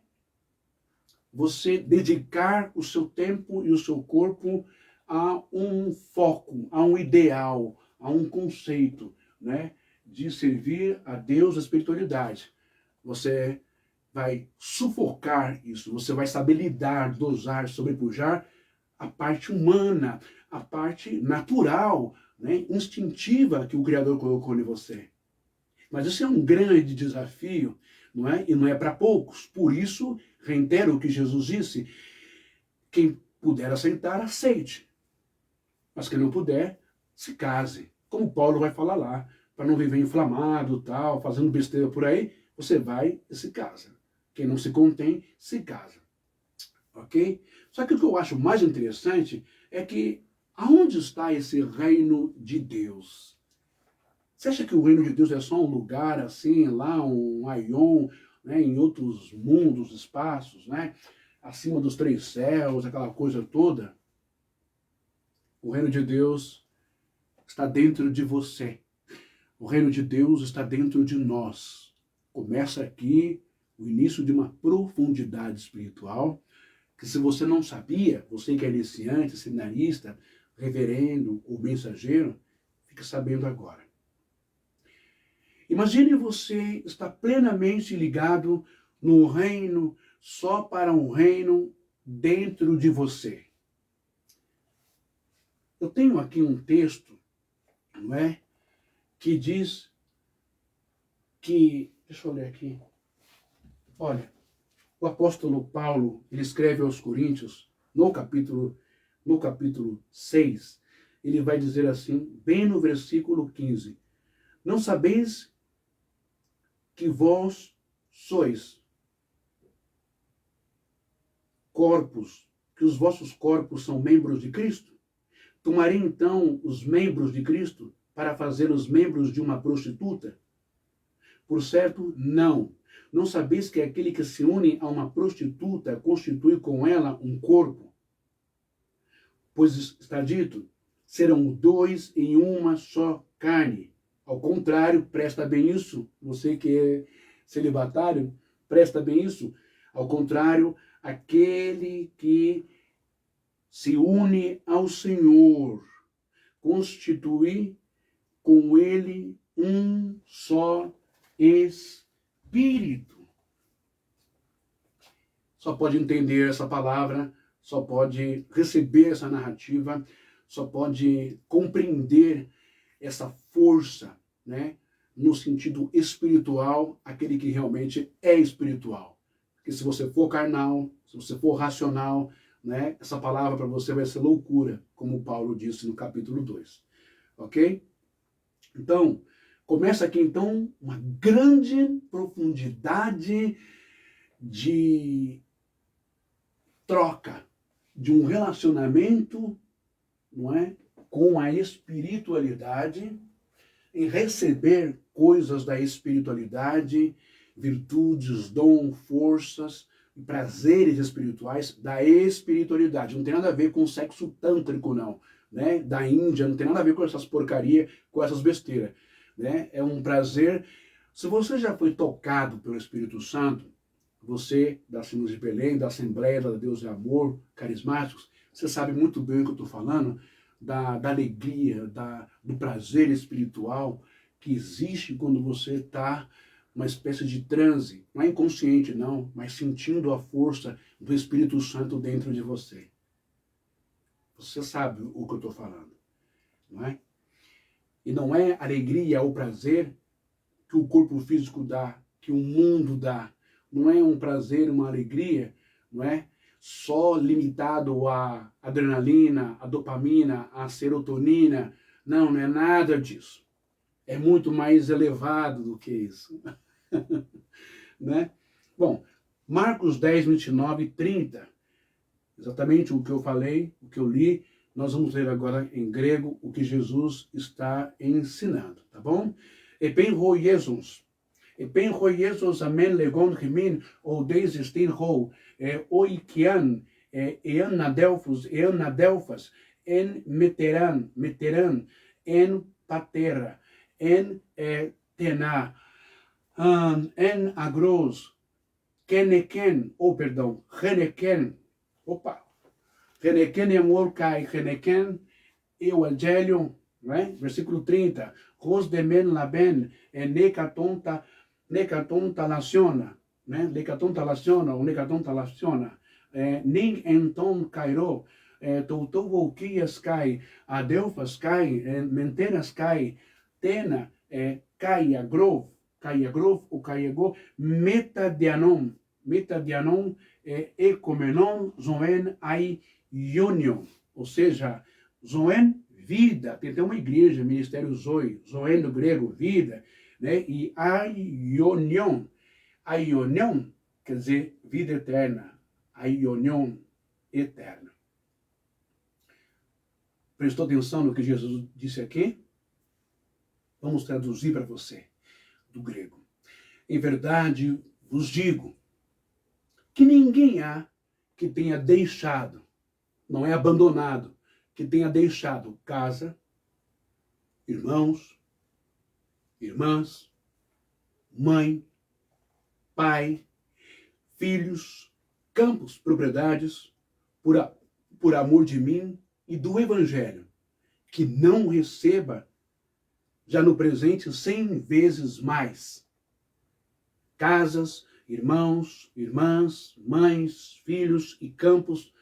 você dedicar o seu tempo e o seu corpo a um foco, a um ideal, a um conceito, né, de servir a Deus, a espiritualidade. Você vai sufocar isso, você vai saber lidar, dosar, sobrepujar a parte humana, a parte natural, né, instintiva que o Criador colocou em você. Mas isso é um grande desafio, não é? E não é para poucos. Por isso, reitero o que Jesus disse, quem puder aceitar, aceite. Mas quem não puder, se case. Como Paulo vai falar lá, para não viver inflamado, tal, fazendo besteira por aí, você vai e se casa. Quem não se contém, se casa. Ok? Só que o que eu acho mais interessante é que aonde está esse reino de Deus? Você acha que o reino de Deus é só um lugar assim, lá, um aion, né, em outros mundos, espaços, né, acima dos 3 céus, aquela coisa toda? O reino de Deus está dentro de você. O reino de Deus está dentro de nós. Começa aqui o início de uma profundidade espiritual, que se você não sabia, você que é iniciante, seminarista, reverendo ou mensageiro, fica sabendo agora. Imagine você estar plenamente ligado no reino, só para um reino dentro de você. Eu tenho aqui um texto, não é? Que diz que, deixa eu ler aqui. Olha, o apóstolo Paulo, ele escreve aos Coríntios, no capítulo 6, ele vai dizer assim, bem no versículo 15, não sabeis que vós sois corpos, que os vossos corpos são membros de Cristo? Tomarei então os membros de Cristo para fazer os membros de uma prostituta? Por certo, não. Não sabeis que aquele que se une a uma prostituta constitui com ela um corpo? Pois está dito, serão dois em uma só carne. Ao contrário, presta bem isso, você que é celibatário, presta bem isso. Ao contrário, aquele que se une ao Senhor constitui com ele um só espírito. Só pode entender essa palavra, só pode receber essa narrativa, só pode compreender essa força, né, no sentido espiritual, aquele que realmente é espiritual. Porque se você for carnal, se você for racional, né, essa palavra para você vai ser loucura, como Paulo disse no capítulo 2. Ok? Então, começa aqui então uma grande profundidade de troca, de um relacionamento, não é, com a espiritualidade, em receber coisas da espiritualidade, virtudes, dom, forças, prazeres espirituais da espiritualidade. Não tem nada a ver com sexo tântrico, não, né? Da Índia, não tem nada a ver com essas porcarias, com essas besteiras, né? É um prazer. Se você já foi tocado pelo Espírito Santo, você da Assembleia de Belém, da Assembleia da Deus e Amor, carismáticos, você sabe muito bem o que eu estou falando, da alegria, do prazer espiritual que existe quando você está uma espécie de transe, não é inconsciente não, mas sentindo a força do Espírito Santo dentro de você. Você sabe o que eu estou falando, não é? E não é alegria ou prazer que o corpo físico dá, que o mundo dá. Não é um prazer, uma alegria, não é? Só limitado à adrenalina, à dopamina, à serotonina. Não, não é nada disso. É muito mais elevado do que isso. Né? Bom, Marcos 10, 29 e 30. Exatamente o que eu falei, o que eu li. Nós vamos ler agora em grego o que Jesus está ensinando, tá bom? Epen ho Jesus. Epen ho Jesus amen legon himin ou desistin ho oikian ean nadelfas en meteran en patera en tena en agros keneken, geneken, geneken amor kai geneken evangelho, né? Versículo 30, ros de men laben nekatonta laciona, né? Nekatonta laciona ou nekatonta laciona, ning enton kairo, toutovo kias kai, adelfas kai, mentenas kai, tena kaiagrov ou kaiago, metadianon ecomenon zoen ai ionion, ou seja, zoen, vida, tem até uma igreja, ministério zoen no grego, vida, né? E aionion quer dizer vida eterna, aionion eterna. Prestou atenção no que Jesus disse aqui? Vamos traduzir para você, do grego. Em verdade vos digo, que ninguém há que tenha deixado, não é abandonado, que tenha deixado casa, irmãos, irmãs, mãe, pai, filhos, campos, propriedades, por amor de mim e do Evangelho, que não receba já no presente 100 vezes mais. Casas, irmãos, irmãs, mães, filhos e campos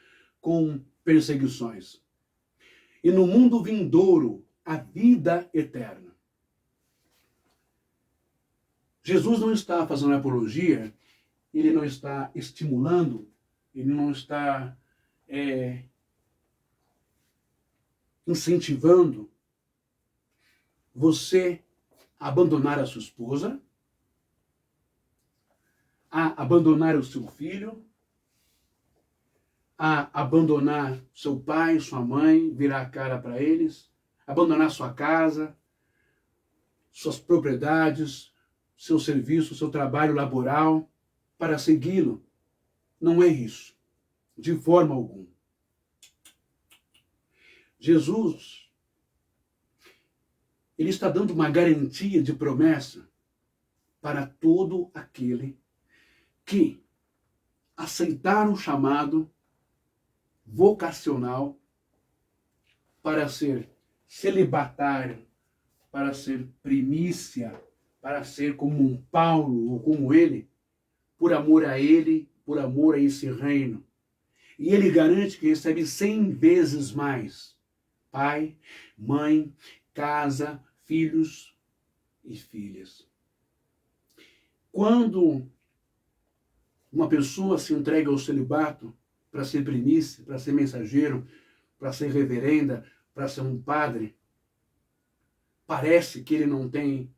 com perseguições. E no mundo vindouro, a vida eterna. Jesus não está fazendo apologia, ele não está estimulando, ele não está incentivando você a abandonar a sua esposa, a abandonar o seu filho, a abandonar seu pai, sua mãe, virar a cara para eles, abandonar sua casa, suas propriedades, seu serviço, seu trabalho laboral, para segui-lo. Não é isso, de forma alguma. Jesus, ele está dando uma garantia de promessa para todo aquele que aceitar o chamado vocacional para ser celibatário, para ser primícia, para ser como um Paulo ou como ele, por amor a ele, por amor a esse reino. E ele garante que recebe 100 vezes mais. Pai, mãe, casa, filhos e filhas. Quando uma pessoa se entrega ao celibato para ser primícia, para ser mensageiro, para ser reverenda, para ser um padre, parece que ele não tem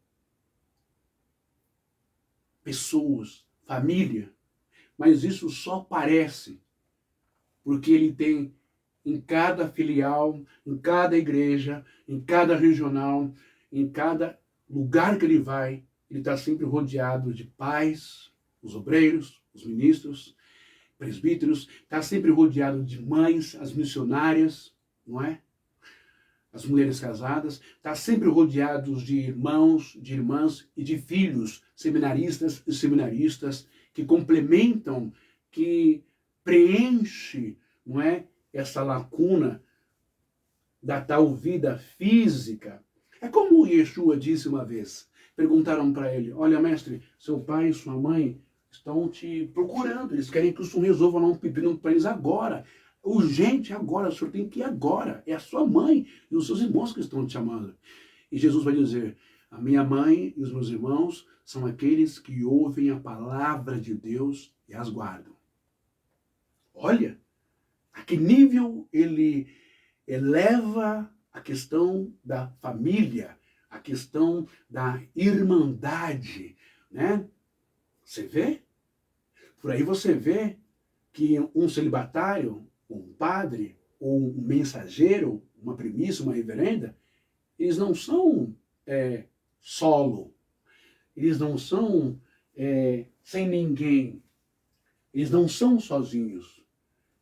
pessoas, família, mas isso só parece porque ele tem em cada filial, em cada igreja, em cada regional, em cada lugar que ele vai, ele está sempre rodeado de pais, os obreiros, os ministros, presbíteros, está sempre rodeado de mães, as missionárias, não é? As mulheres casadas, está sempre rodeado de irmãos, de irmãs e de filhos, seminaristas e seminaristas, que complementam, que preenche, não é? Essa lacuna da tal vida física. É como o Yeshua disse uma vez. Perguntaram para ele, olha mestre, seu pai e sua mãe estão te procurando, eles querem que o senhor resolva lá um pepino para eles agora. Urgente agora, o senhor tem que ir agora. É a sua mãe e os seus irmãos que estão te chamando. E Jesus vai dizer, a minha mãe e os meus irmãos são aqueles que ouvem a palavra de Deus e as guardam. Olha, a que nível ele eleva a questão da família, a questão da irmandade, né? Você vê? Por aí você vê que um celibatário, um padre, ou um mensageiro, uma primícia, uma reverenda, eles não são solo, eles não são sem ninguém, eles não são sozinhos.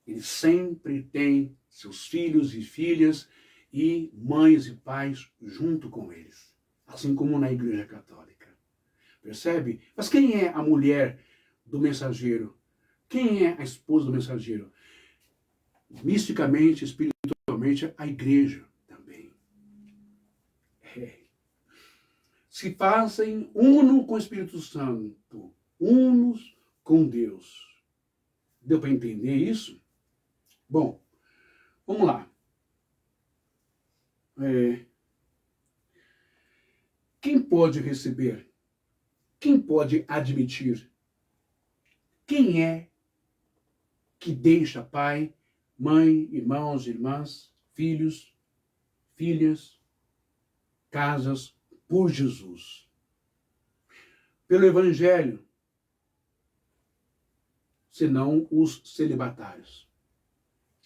Eles sempre têm seus filhos e filhas e mães e pais junto com eles. Assim como na Igreja Católica. Percebe? Mas quem é a mulher do mensageiro? Quem é a esposa do mensageiro? Misticamente, espiritualmente, a Igreja também. Se fazem uno com o Espírito Santo, unos com Deus. Deu para entender isso? Bom, vamos lá. Quem pode receber? Quem pode admitir? Quem é que deixa pai, mãe, irmãos, irmãs, filhos, filhas, casas por Jesus? Pelo Evangelho, senão os celibatários.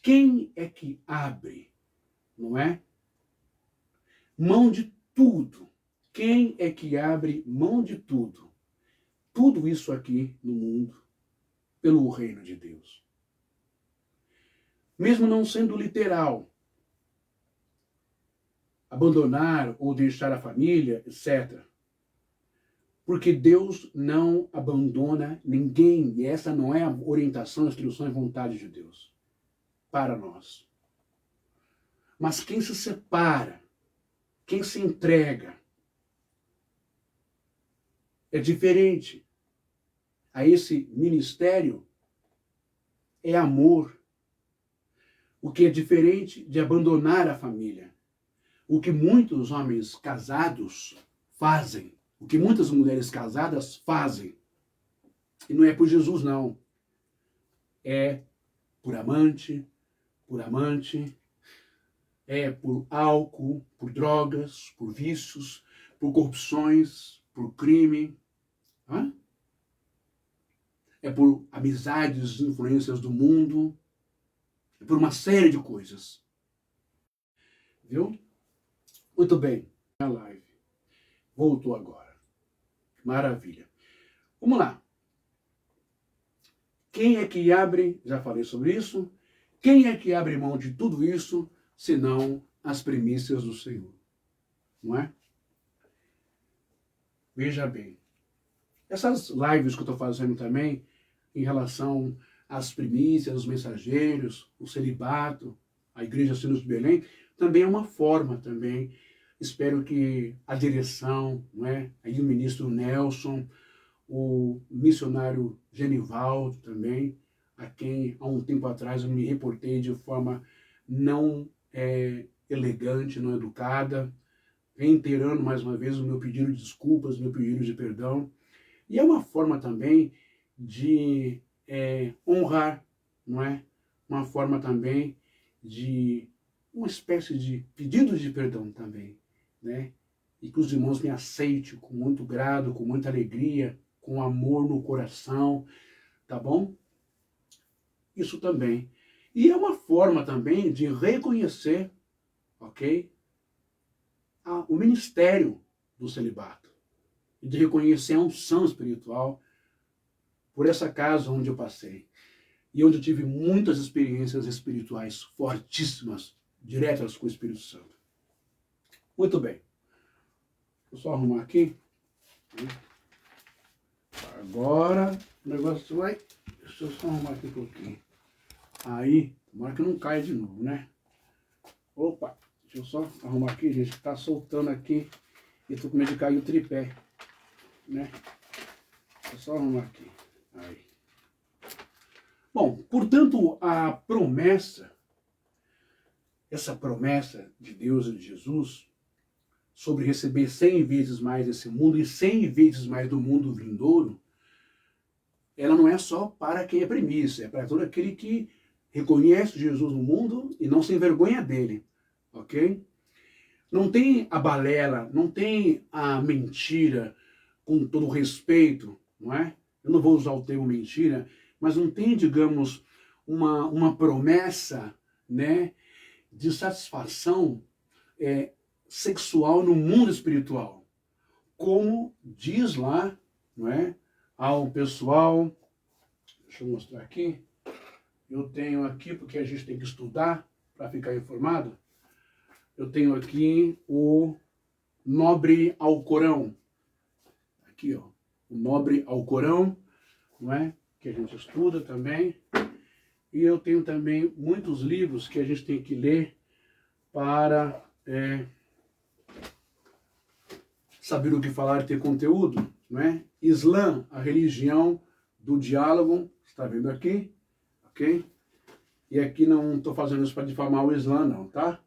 Quem é que abre, não é? Mão de tudo. Quem é que abre mão de tudo? Tudo isso aqui no mundo, pelo reino de Deus. Mesmo não sendo literal, abandonar ou deixar a família, etc. Porque Deus não abandona ninguém, e essa não é a orientação, a instrução e vontade de Deus para nós. Mas quem se separa, quem se entrega, é diferente. A esse ministério é amor. O que é diferente de abandonar a família. O que muitos homens casados fazem. O que muitas mulheres casadas fazem. E não é por Jesus, não. É por amante, é por álcool, por drogas, por vícios, por corrupções, por crime. Hã? É por amizades, influências do mundo, é por uma série de coisas. Viu? Muito bem, a live voltou agora. Maravilha. Vamos lá. Quem é que abre, já falei sobre isso, quem é que abre mão de tudo isso, senão as primícias do Senhor? Não é? Veja bem. Essas lives que eu estou fazendo também, em relação às primícias, os mensageiros, o celibato, a Igreja Sinos de Belém, também é uma forma também. Espero que a direção, não é? Aí o ministro Nelson, o missionário Genivaldo também, a quem há um tempo atrás eu me reportei de forma não elegante, não educada, reiterando mais uma vez o meu pedido de desculpas, o meu pedido de perdão. E é uma forma também de honrar, não é? Uma forma também de uma espécie de pedido de perdão também, né? E que os irmãos me aceitem com muito grado, com muita alegria, com amor no coração, tá bom? Isso também. E é uma forma também de reconhecer, ok? O ministério do celibato. E de reconhecer a unção espiritual por essa casa onde eu passei. E onde eu tive muitas experiências espirituais fortíssimas, diretas com o Espírito Santo. Muito bem. Vou só arrumar aqui. Agora o negócio vai... Deixa eu só arrumar aqui um pouquinho. Aí, tomara que não caia de novo, né? Opa, deixa eu só arrumar aqui, gente, que tá soltando aqui. E tô com medo de cair o tripé, né? Deixa eu só arrumar aqui. Aí. Bom, portanto, a promessa, essa promessa de Deus e de Jesus, sobre receber 100 vezes mais desse mundo e 100 vezes mais do mundo vindouro, ela não é só para quem é primícia, é para todo aquele que reconhece Jesus no mundo e não se envergonha dele, ok? Não tem a balela, não tem a mentira, com todo respeito, não é? Eu não vou usar o termo mentira, mas não tem, digamos, uma promessa, né, de satisfação sexual no mundo espiritual. Como diz lá, não é? Ao pessoal, deixa eu mostrar aqui, eu tenho aqui, porque a gente tem que estudar para ficar informado, eu tenho aqui o Nobre Alcorão, aqui ó, o Nobre Alcorão, não é? Que a gente estuda também, e eu tenho também muitos livros que a gente tem que ler para saber o que falar e ter conteúdo, não é? Islã, a religião do diálogo, está vendo aqui, ok? E aqui não estou fazendo isso para difamar o Islã, não, tá?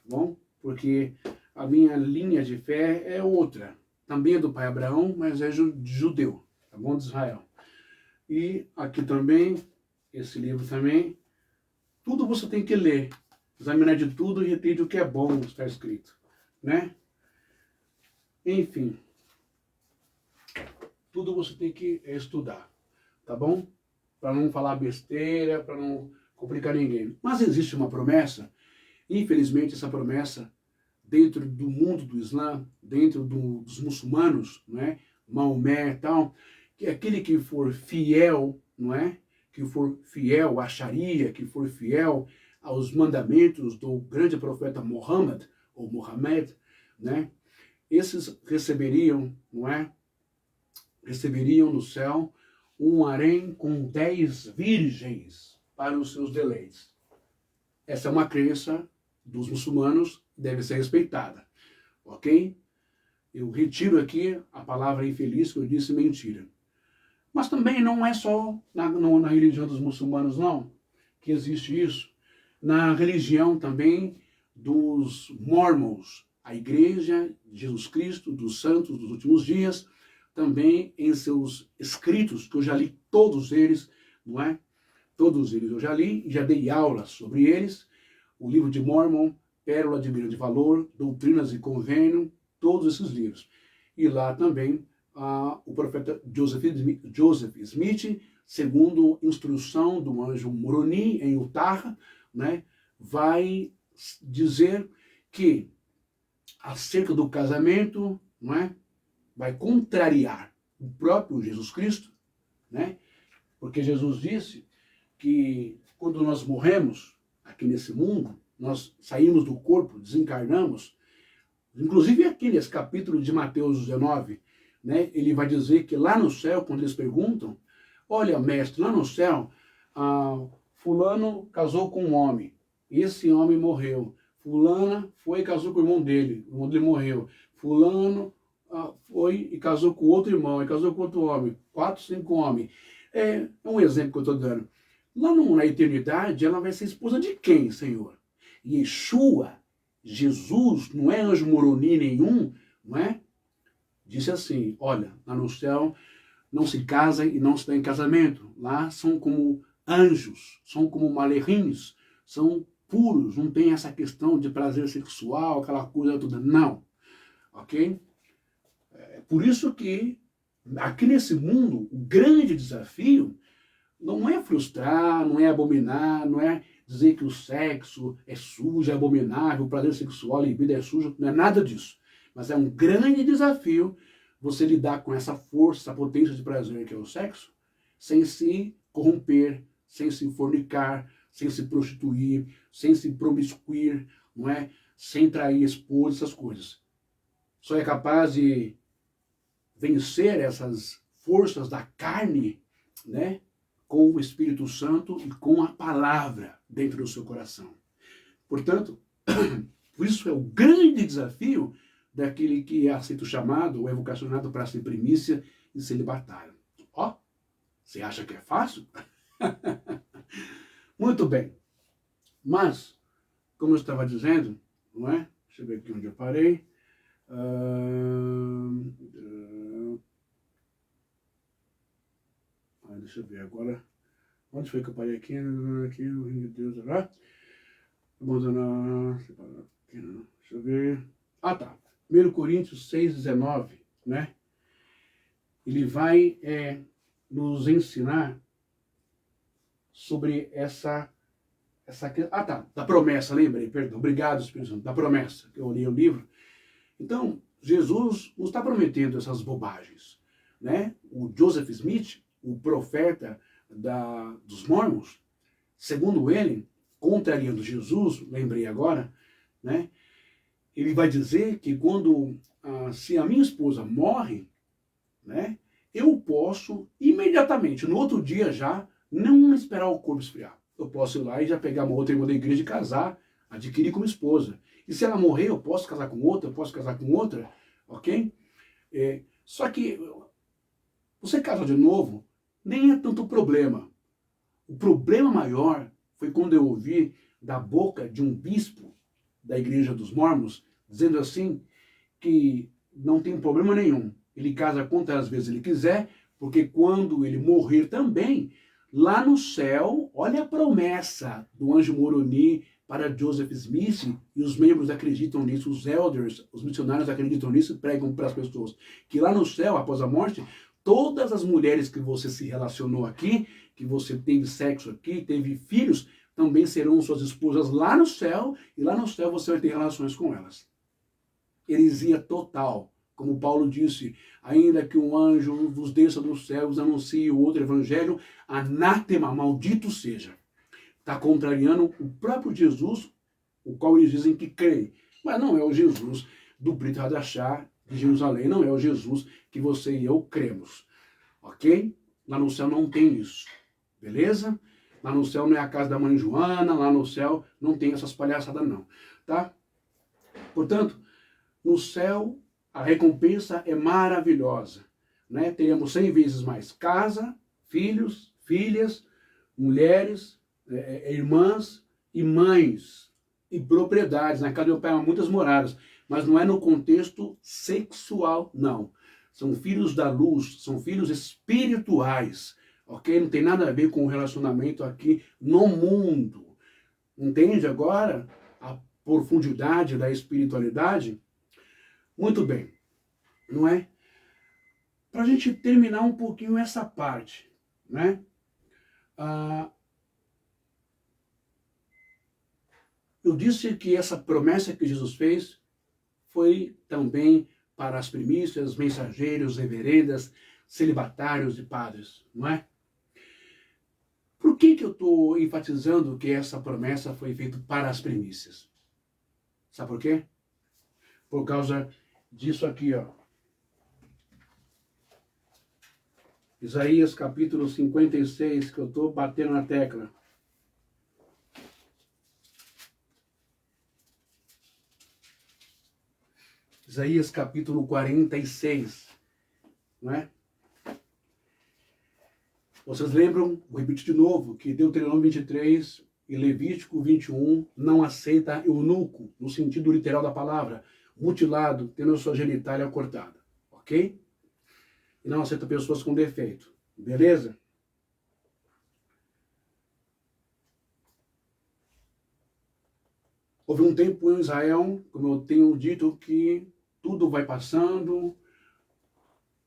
Bom, porque a minha linha de fé é outra. Também é do pai Abraão, mas é judeu, tá bom? De Israel. E aqui também, esse livro também, tudo você tem que ler, examinar de tudo e reter o que é bom, está escrito, né? Enfim, tudo você tem que estudar, tá bom? Para não falar besteira, para não complicar ninguém. Mas existe uma promessa, infelizmente essa promessa, dentro do mundo do Islã, dentro dos muçulmanos, não é? Maomé e tal, que aquele que for fiel, não é? Que for fiel à Sharia, que for fiel aos mandamentos do grande profeta Muhammad, ou Muhammad, né? Esses receberiam, não é? Receberiam no céu um harém com 10 virgens para os seus deleites. Essa é uma crença dos muçulmanos, deve ser respeitada, ok? eu retiro aqui a palavra infeliz que eu disse mentira. Mas também não é só na religião dos muçulmanos, não, que existe isso. Na religião também dos mormons, a igreja de Jesus Cristo, dos santos dos últimos dias, também em seus escritos, que eu já li todos eles, não é? Todos eles eu já li e já dei aulas sobre eles. O livro de Mórmon, Pérola de Grande Valor, Doutrinas e Convênio, todos esses livros. E lá também o profeta Joseph Smith, segundo instrução do anjo Moroni em Utah, né, vai dizer que acerca do casamento, não é, vai contrariar o próprio Jesus Cristo, né, porque Jesus disse que quando nós morremos aqui nesse mundo, nós saímos do corpo, desencarnamos, inclusive aqui nesse capítulo de Mateus 19, né, ele vai dizer que lá no céu, quando eles perguntam, olha, mestre, lá no céu, fulano casou com um homem, esse homem morreu. Fulana foi e casou com o irmão dele morreu. Fulano foi e casou com outro irmão, e casou com outro homem. 4, 5 homens. É um exemplo que eu estou dando. Lá na eternidade, ela vai ser esposa de quem, Senhor? Yeshua, Jesus, não é anjo moroni nenhum, não é? Disse assim, olha, lá no céu não se casa e não se dá em casamento. Lá são como anjos, são como malerins, são puros, não tem essa questão de prazer sexual, aquela coisa toda, não. Ok? É por isso que aqui nesse mundo, o grande desafio não é frustrar, não é abominar, não é dizer que o sexo é sujo, é abominável, o prazer sexual, a libido é sujo, não é nada disso. Mas é um grande desafio você lidar com essa força, essa potência de prazer que é o sexo, sem se corromper, sem se fornicar, sem se prostituir, sem se promiscuir, não é? Sem trair esposa, essas coisas. Só é capaz de vencer essas forças da carne, né? Com o Espírito Santo e com a palavra dentro do seu coração. Portanto, por isso é o grande desafio daquele que aceita o chamado, ou é vocacionado para ser primícia e celibatário. Ó, você acha que é fácil? Muito bem. Mas, como eu estava dizendo, não é? Deixa eu ver aqui onde eu parei. Deixa eu ver agora. Onde foi que eu parei aqui? Aqui, o reino de Deus. Abandonar. Deixa eu ver. Tá. 1 Coríntios 6,19, né? Ele vai nos ensinar sobre da promessa, lembrei, perdão, obrigado, Espírito Santo, da promessa, que eu li o livro. Então, Jesus não está prometendo essas bobagens, né? O Joseph Smith, o profeta dos mormons, segundo ele, contrariando Jesus, lembrei agora, né? Ele vai dizer que se a minha esposa morre, né, eu posso imediatamente, no outro dia já, não esperar o corpo esfriar. Eu posso ir lá e já pegar uma outra irmã da igreja e casar, adquirir como esposa. E se ela morrer, eu posso casar com outra, eu posso casar com outra, ok? Só que você casar de novo, nem é tanto problema. O problema maior foi quando eu ouvi da boca de um bispo da igreja dos mormons, dizendo assim, que não tem problema nenhum. Ele casa quantas vezes ele quiser, porque quando ele morrer também, lá no céu, olha a promessa do anjo Moroni para Joseph Smith, e os membros acreditam nisso, os elders, os missionários acreditam nisso e pregam para as pessoas, que lá no céu, após a morte, todas as mulheres que você se relacionou aqui, que você teve sexo aqui, teve filhos, também serão suas esposas lá no céu, e lá no céu você vai ter relações com elas. Heresia total. Como Paulo disse, ainda que um anjo vos desça dos céus, anuncie o outro evangelho, anátema, maldito seja. Está contrariando o próprio Jesus, o qual eles dizem que creem. Mas não é o Jesus do Brit Hadashah de Jerusalém, não é o Jesus que você e eu cremos. Ok? Lá no céu não tem isso. Beleza? Lá no céu não é a casa da mãe Joana, lá no céu não tem essas palhaçadas não. Tá? Portanto, no céu a recompensa é maravilhosa, né? Teremos 100 vezes mais casa, filhos, filhas, mulheres, irmãs e mães e propriedades. Na casa do meu pai há muitas moradas, mas não é no contexto sexual, não. São filhos da luz, são filhos espirituais, ok? Não tem nada a ver com o relacionamento aqui no mundo. Entende agora a profundidade da espiritualidade? Muito bem, não é? Para a gente terminar um pouquinho essa parte, né? Eu disse que essa promessa que Jesus fez foi também para as primícias, mensageiros, reverendas, celibatários e padres, não é? Por que eu estou enfatizando que essa promessa foi feita para as primícias? Sabe por quê? Por causa disso aqui, ó. Isaías capítulo 56, que eu estou batendo na tecla. Isaías capítulo 46, não é? Vocês lembram, vou repetir de novo, que Deuteronômio 23 e Levítico 21 não aceita eunuco, no sentido literal da palavra, mutilado, tendo a sua genitália cortada, ok? E não aceita pessoas com defeito, beleza? Houve um tempo em Israel, como eu tenho dito, que tudo vai passando,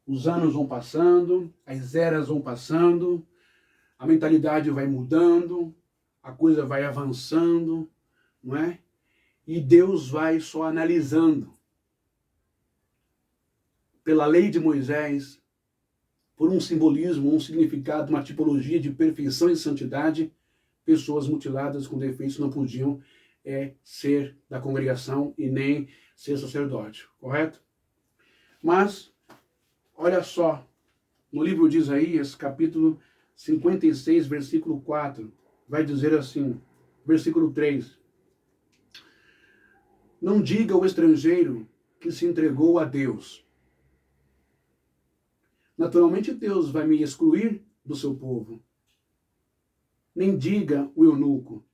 os anos vão passando, as eras vão passando, a mentalidade vai mudando, a coisa vai avançando, não é? E Deus vai só analisando. Pela lei de Moisés, por um simbolismo, um significado, uma tipologia de perfeição e santidade, pessoas mutiladas com defeitos não podiam ser da congregação e nem ser sacerdote, correto? Mas, olha só, no livro de Isaías, capítulo 56, versículo 4, vai dizer assim, versículo 3. Não diga ao estrangeiro que se entregou a Deus. Naturalmente Deus vai me excluir do seu povo. Nem diga o eunuco.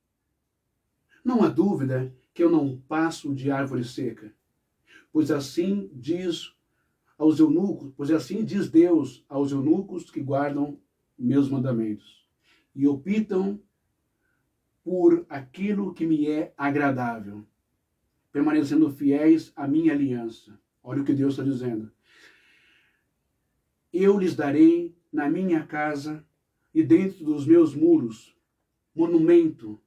Não há dúvida que eu não passo de árvore seca. Pois assim diz Deus aos eunucos que guardam meus mandamentos e optam por aquilo que me é agradável, permanecendo fiéis à minha aliança. Olha o que Deus está dizendo. Eu lhes darei na minha casa e dentro dos meus muros monumento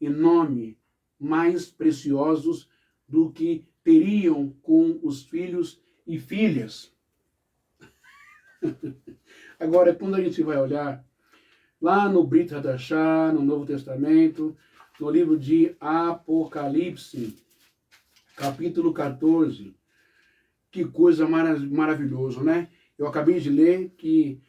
e nome mais preciosos do que teriam com os filhos e filhas. Agora, quando a gente vai olhar lá no Brit Hadashah, no Novo Testamento, no livro de Apocalipse, capítulo 14, que coisa maravilhosa, né? Eu acabei de ler que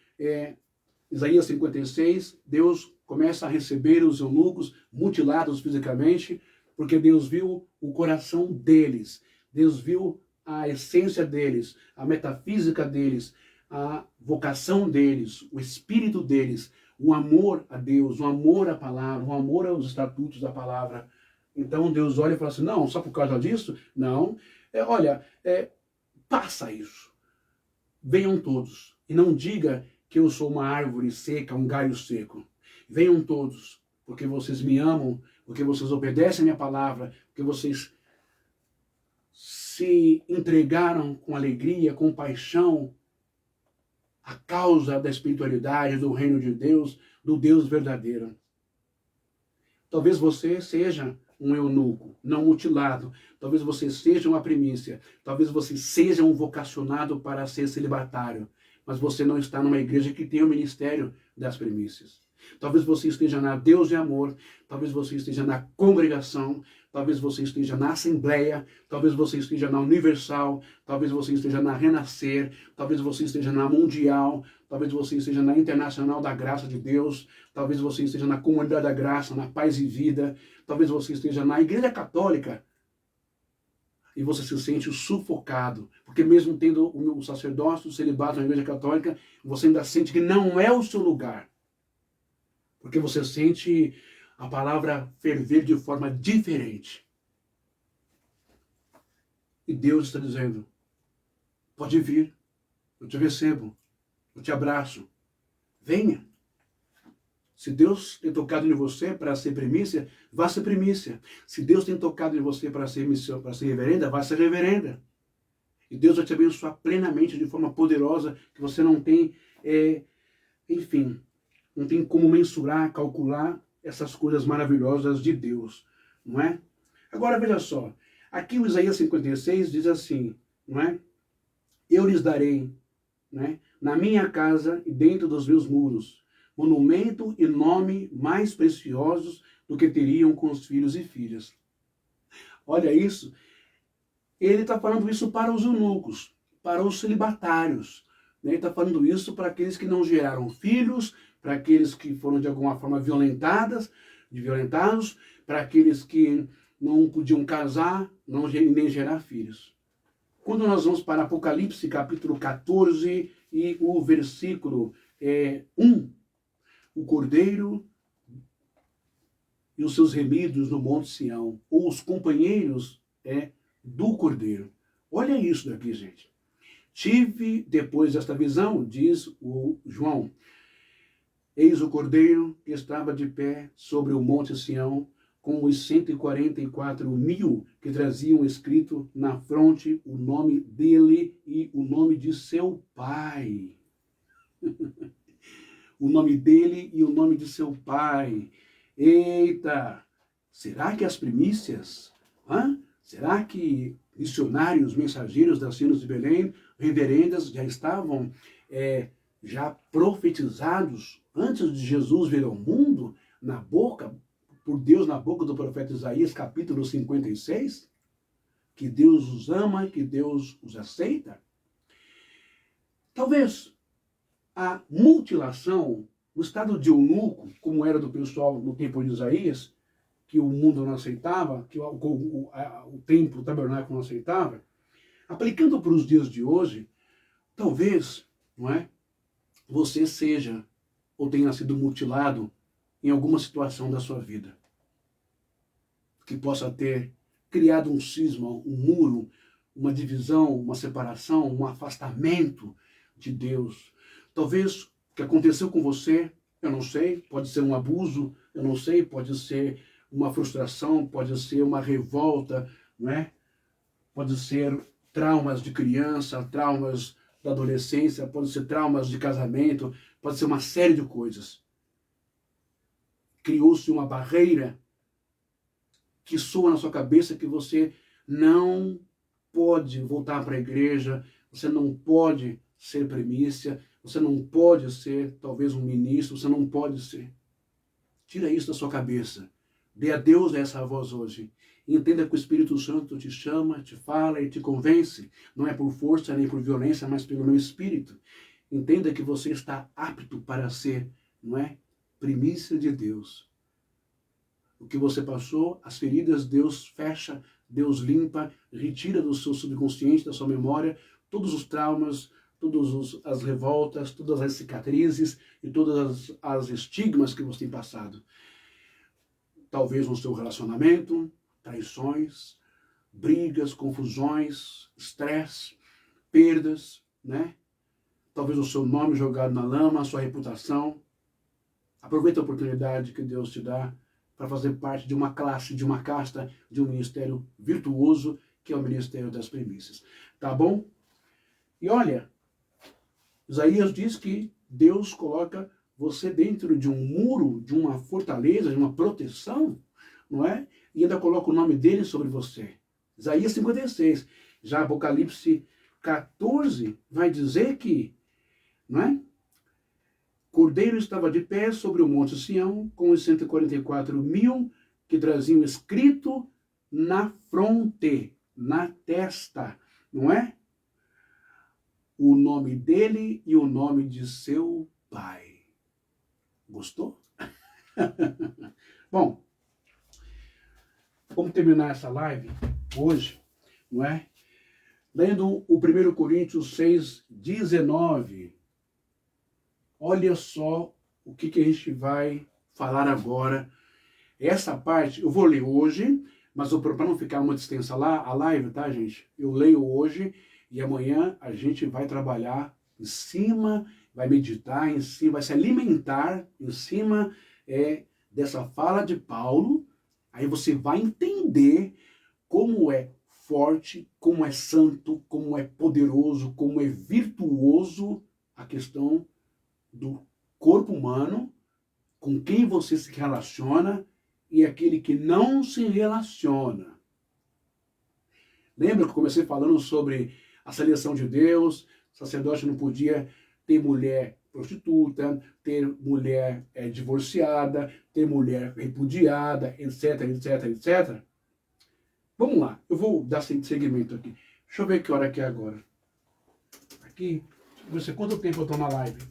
Isaías 56, Deus começa a receber os eunucos mutilados fisicamente, porque Deus viu o coração deles, Deus viu a essência deles, a metafísica deles, a vocação deles, o espírito deles, o amor a Deus, o amor à palavra, o amor aos estatutos da palavra. Então Deus olha e fala assim, não, só por causa disso? Não. Passa isso. Venham todos. E não diga que eu sou uma árvore seca, um galho seco. Venham todos, porque vocês me amam, porque vocês obedecem a minha palavra, porque vocês se entregaram com alegria, com paixão, a causa da espiritualidade, do reino de Deus, do Deus verdadeiro. Talvez você seja um eunuco, não mutilado. Talvez você seja uma primícia. Talvez você seja um vocacionado para ser celibatário. Mas você não está numa igreja que tem o ministério das primícias. Talvez você esteja na Deus de Amor, talvez você esteja na congregação, talvez você esteja na Assembleia, talvez você esteja na Universal, talvez você esteja na Renascer, talvez você esteja na Mundial, talvez você esteja na Internacional da Graça de Deus, talvez você esteja na Comunidade da Graça, na Paz e Vida, talvez você esteja na Igreja Católica. e você se sente sufocado, porque mesmo tendo o sacerdócio, o celibato na Igreja Católica, você ainda sente que não é o seu lugar, porque você sente a palavra ferver de forma diferente. E Deus está dizendo, pode vir, eu te recebo, eu te abraço, venha. Se Deus tem tocado em você para ser primícia, vá ser primícia. Se Deus tem tocado em você para ser missão, para ser reverenda, vá ser reverenda. E Deus vai te abençoar plenamente, de forma poderosa, que você não tem, enfim, não tem como mensurar, calcular essas coisas maravilhosas de Deus, não é? Agora veja só, aqui o Isaías 56 diz assim, não é? Eu lhes darei, né, na minha casa e dentro dos meus muros, monumento e nome mais preciosos do que teriam com os filhos e filhas. Olha isso. Ele está falando isso para os eunucos, para os celibatários. Né? Ele está falando isso para aqueles que não geraram filhos, para aqueles que foram de alguma forma violentados, para aqueles que não podiam casar, nem gerar filhos. Quando nós vamos para Apocalipse, capítulo 14, e o versículo 1, o Cordeiro e os seus remidos no Monte Sião, ou os companheiros do Cordeiro. Olha isso daqui, gente. Tive, depois desta visão, diz o João, eis o Cordeiro que estava de pé sobre o Monte Sião, com os 144.000 que traziam escrito na fronte o nome dele e o nome de seu pai. O nome dele e o nome de seu pai. Eita! Será que as primícias? Será que missionários, mensageiros das Sinos de Belém, reverendas, já estavam já profetizados antes de Jesus vir ao mundo, por Deus na boca do profeta Isaías, capítulo 56? Que Deus os ama, que Deus os aceita? Talvez a mutilação, o estado de eunuco, como era do pessoal no tempo de Isaías, que o mundo não aceitava, que o templo, o tabernáculo não aceitava, aplicando para os dias de hoje, talvez, não é, você seja ou tenha sido mutilado em alguma situação da sua vida, que possa ter criado um cisma, um muro, uma divisão, uma separação, um afastamento de Deus. Talvez o que aconteceu com você, eu não sei, pode ser um abuso, eu não sei, pode ser uma frustração, pode ser uma revolta, não é? Pode ser traumas de criança, traumas da adolescência, pode ser traumas de casamento, pode ser uma série de coisas. Criou-se uma barreira que soa na sua cabeça que você não pode voltar para a igreja, você não pode ser primícia, você não pode ser talvez um ministro, você não pode ser. Tira isso da sua cabeça. Dê a Deus essa voz hoje. Entenda que o Espírito Santo te chama, te fala e te convence. Não é por força nem por violência, mas pelo meu Espírito. Entenda que você está apto para ser, não é? Primícia de Deus. O que você passou, as feridas, Deus fecha, Deus limpa, retira do seu subconsciente, da sua memória, todos os traumas, todas as revoltas, todas as cicatrizes e todas as estigmas que você tem passado. Talvez no seu relacionamento, traições, brigas, confusões, estresse, perdas, né? Talvez o seu nome jogado na lama, a sua reputação. Aproveita a oportunidade que Deus te dá para fazer parte de uma classe, de uma casta, de um ministério virtuoso, que é o ministério das primícias. Tá bom? E olha, Isaías diz que Deus coloca você dentro de um muro, de uma fortaleza, de uma proteção, não é? E ainda coloca o nome dele sobre você. Isaías 56. Já Apocalipse 14 vai dizer que, não é? Cordeiro estava de pé sobre o Monte Sião, com os 144.000 que traziam escrito na fronte, na testa, não é? O nome dele e o nome de seu pai. Gostou? Bom, vamos terminar essa live hoje não é? Lendo o 1 Coríntios 6, 19, olha só o que a gente vai falar agora. Essa parte eu vou ler hoje, mas para não ficar muito extensa lá, a live, tá, gente? Eu leio hoje e amanhã a gente vai trabalhar em cima, vai meditar em cima, vai se alimentar em cima dessa fala de Paulo. Aí você vai entender como é forte, como é santo, como é poderoso, como é virtuoso a questão do corpo humano, com quem você se relaciona e aquele que não se relaciona. Lembra que eu comecei falando sobre a seleção de Deus? O sacerdote não podia ter mulher prostituta, ter mulher divorciada, ter mulher repudiada, etc, etc, etc. Vamos lá, eu vou dar seguimento aqui. Deixa eu ver que hora que é agora. Aqui, você, quanto tempo eu estou na live?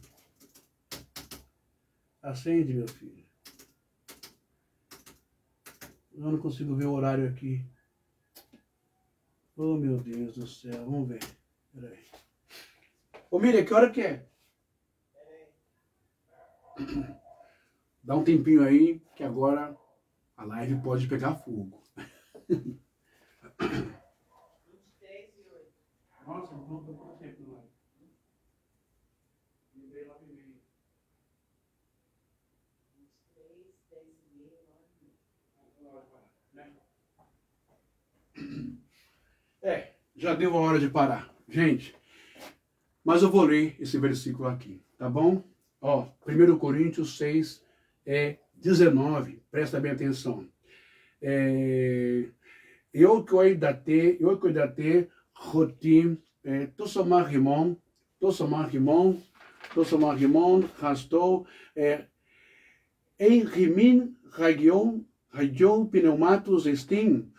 Acende, meu filho. Eu não consigo ver o horário aqui. Oh, meu Deus do céu. Vamos ver. Peraí. Ô, Miriam, que hora que é? Dá um tempinho aí, que agora a live pode pegar fogo. 23 e 8. Nossa, não tô com tempo na live. Lembrei lá no meio. 23, 10 e meia, 9 e meia. Né? Já deu a hora de parar. Gente, mas eu vou ler esse versículo aqui, tá bom? Ó, 1 Coríntios 6, 19, presta bem atenção. Eu cuidate, rotim, tosomar rimon, rastou, em rimin, ragion, pneumatos, estim,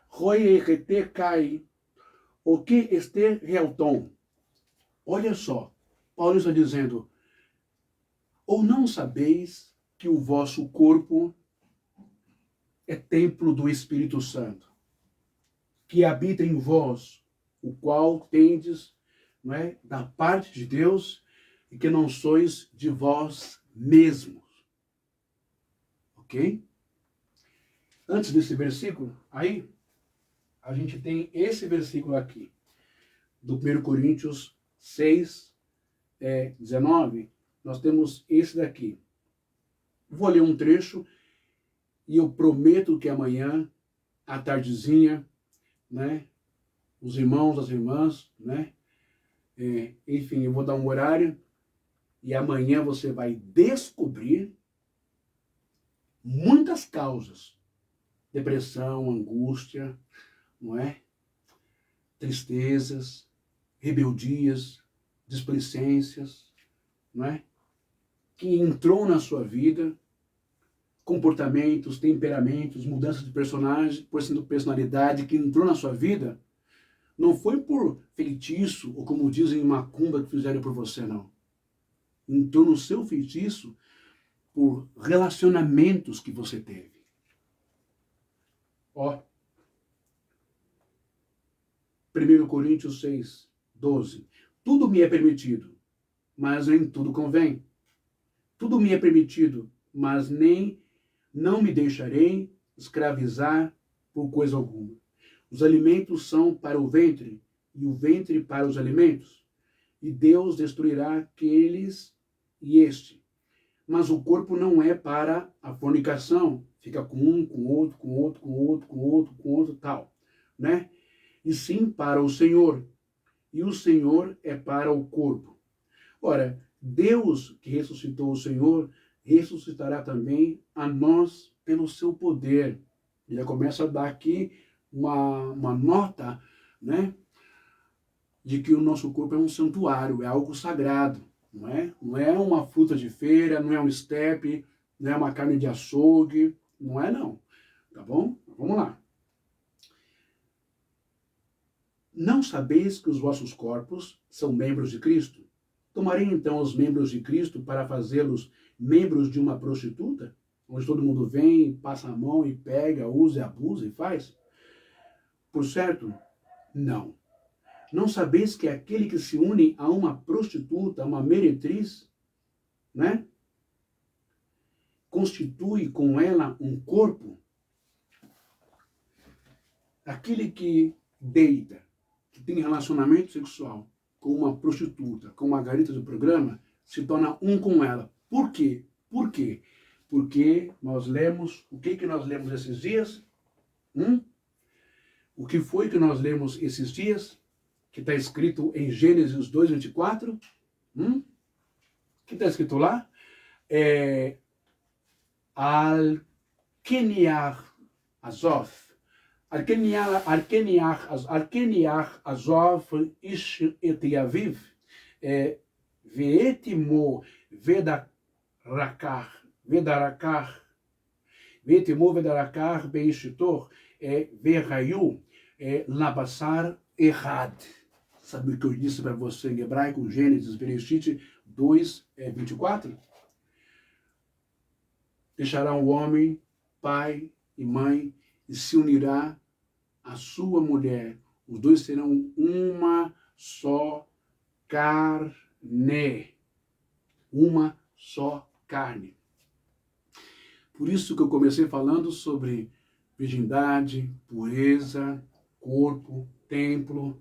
roi rete cai, o que este realton. Olha só, Paulo está dizendo, ou não sabeis que o vosso corpo é templo do Espírito Santo, que habita em vós, o qual tendes, não é, da parte de Deus, e que não sois de vós mesmos. Ok? Antes desse versículo, aí, a gente tem esse versículo aqui, do 1 Coríntios 6, 19, nós temos esse daqui. Vou ler um trecho e eu prometo que amanhã, à tardezinha, né, os irmãos, as irmãs, né, enfim, eu vou dar um horário e amanhã você vai descobrir muitas causas. Depressão, angústia, não é? Tristezas, rebeldias, displicências, não é? Que entrou na sua vida, comportamentos, temperamentos, mudanças de personagem, personalidade que entrou na sua vida, não foi por feitiço, ou como dizem, macumba que fizeram por você, não. Entrou no seu feitiço por relacionamentos que você teve. Ó, 1 Coríntios 6, 12. Tudo me é permitido, mas nem tudo convém. Tudo me é permitido, mas não me deixarei escravizar por coisa alguma. Os alimentos são para o ventre, e o ventre para os alimentos. E Deus destruirá aqueles e este. Mas o corpo não é para a fornicação. Fica com um, com outro, com outro, com outro, com outro, com outro, tal, né? E sim para o Senhor. E o Senhor é para o corpo. Ora, Deus que ressuscitou o Senhor, ressuscitará também a nós pelo seu poder. Ele já começa a dar aqui uma nota, né, de que o nosso corpo é um santuário, é algo sagrado, não é? Não é uma fruta de feira, não é um estepe, não é uma carne de açougue, não é não, tá bom? Vamos lá. Não sabeis que os vossos corpos são membros de Cristo? Tomarei então os membros de Cristo para fazê-los membros de uma prostituta? Onde todo mundo vem, passa a mão e pega, usa, abusa e faz? Por certo? Não. Não sabeis que aquele que se une a uma prostituta, a uma meretriz, né, constitui com ela um corpo? Aquele que deita, que tem relacionamento sexual com uma prostituta, com uma garota do programa, se torna um com ela. Por quê? Por quê? Porque nós lemos, o que nós lemos esses dias? O que foi que nós lemos esses dias? Que está escrito em Gênesis 2:24. O que está escrito lá? Al-Keniach Azov. Al-Keniach Azov Ish et Yaviv. Ve'etimo vedarakar be'ishtor ve'rayu labassar errad. Sabe o que eu disse para você em hebraico, Gênesis, Bereshit 2:24? Deixará o homem, pai e mãe, e se unirá à sua mulher. Os dois serão uma só carne. Uma só carne. Por isso que eu comecei falando sobre virgindade, pureza, corpo, templo.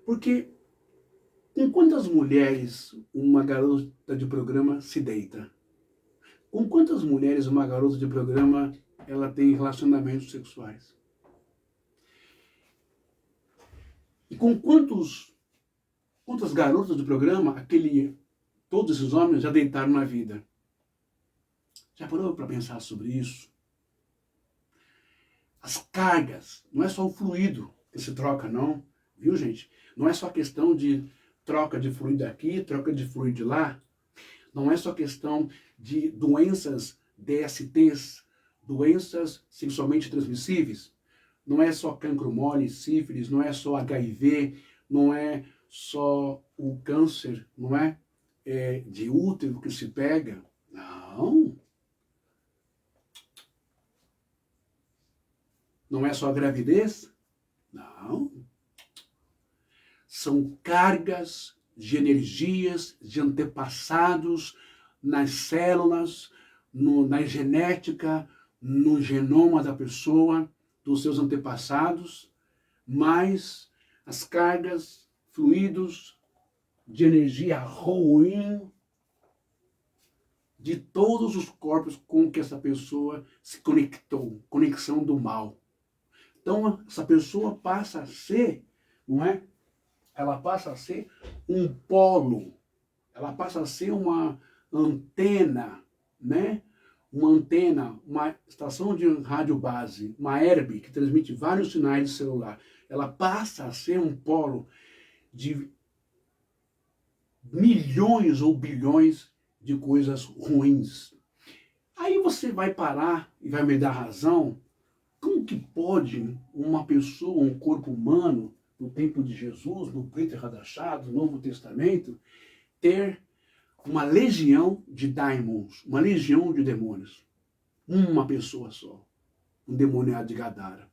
Porque com quantas mulheres uma garota de programa se deita? Com quantas mulheres uma garota de programa ela tem relacionamentos sexuais? E com quantas garotas de programa todos esses homens já deitaram na vida? Já parou para pensar sobre isso? As cargas, não é só o fluido que se troca, não. Viu, gente? Não é só questão de troca de fluido aqui, troca de fluido de lá. Não é só questão de doenças DSTs, doenças sexualmente transmissíveis. Não é só cancro mole, sífilis, não é só HIV, não é só o câncer, não é? De útero que se pega. Não. Não é só a gravidez? Não. São cargas de energias, de antepassados nas células, na genética, no genoma da pessoa, dos seus antepassados, mais as cargas, fluidos de energia ruim de todos os corpos com que essa pessoa se conectou, conexão do mal. Então, essa pessoa passa a ser, não é? Ela passa a ser um polo, ela passa a ser uma antena, né? Uma antena, uma estação de rádio base, uma herb que transmite vários sinais de celular. Ela passa a ser um polo de milhões ou bilhões de coisas ruins. Aí você vai parar e vai me dar razão. Como que pode uma pessoa, um corpo humano, no tempo de Jesus, no Brit Hadashah, do Novo Testamento, ter uma legião de daimons, uma legião de demônios? Uma pessoa só, um demoniado de Gadara.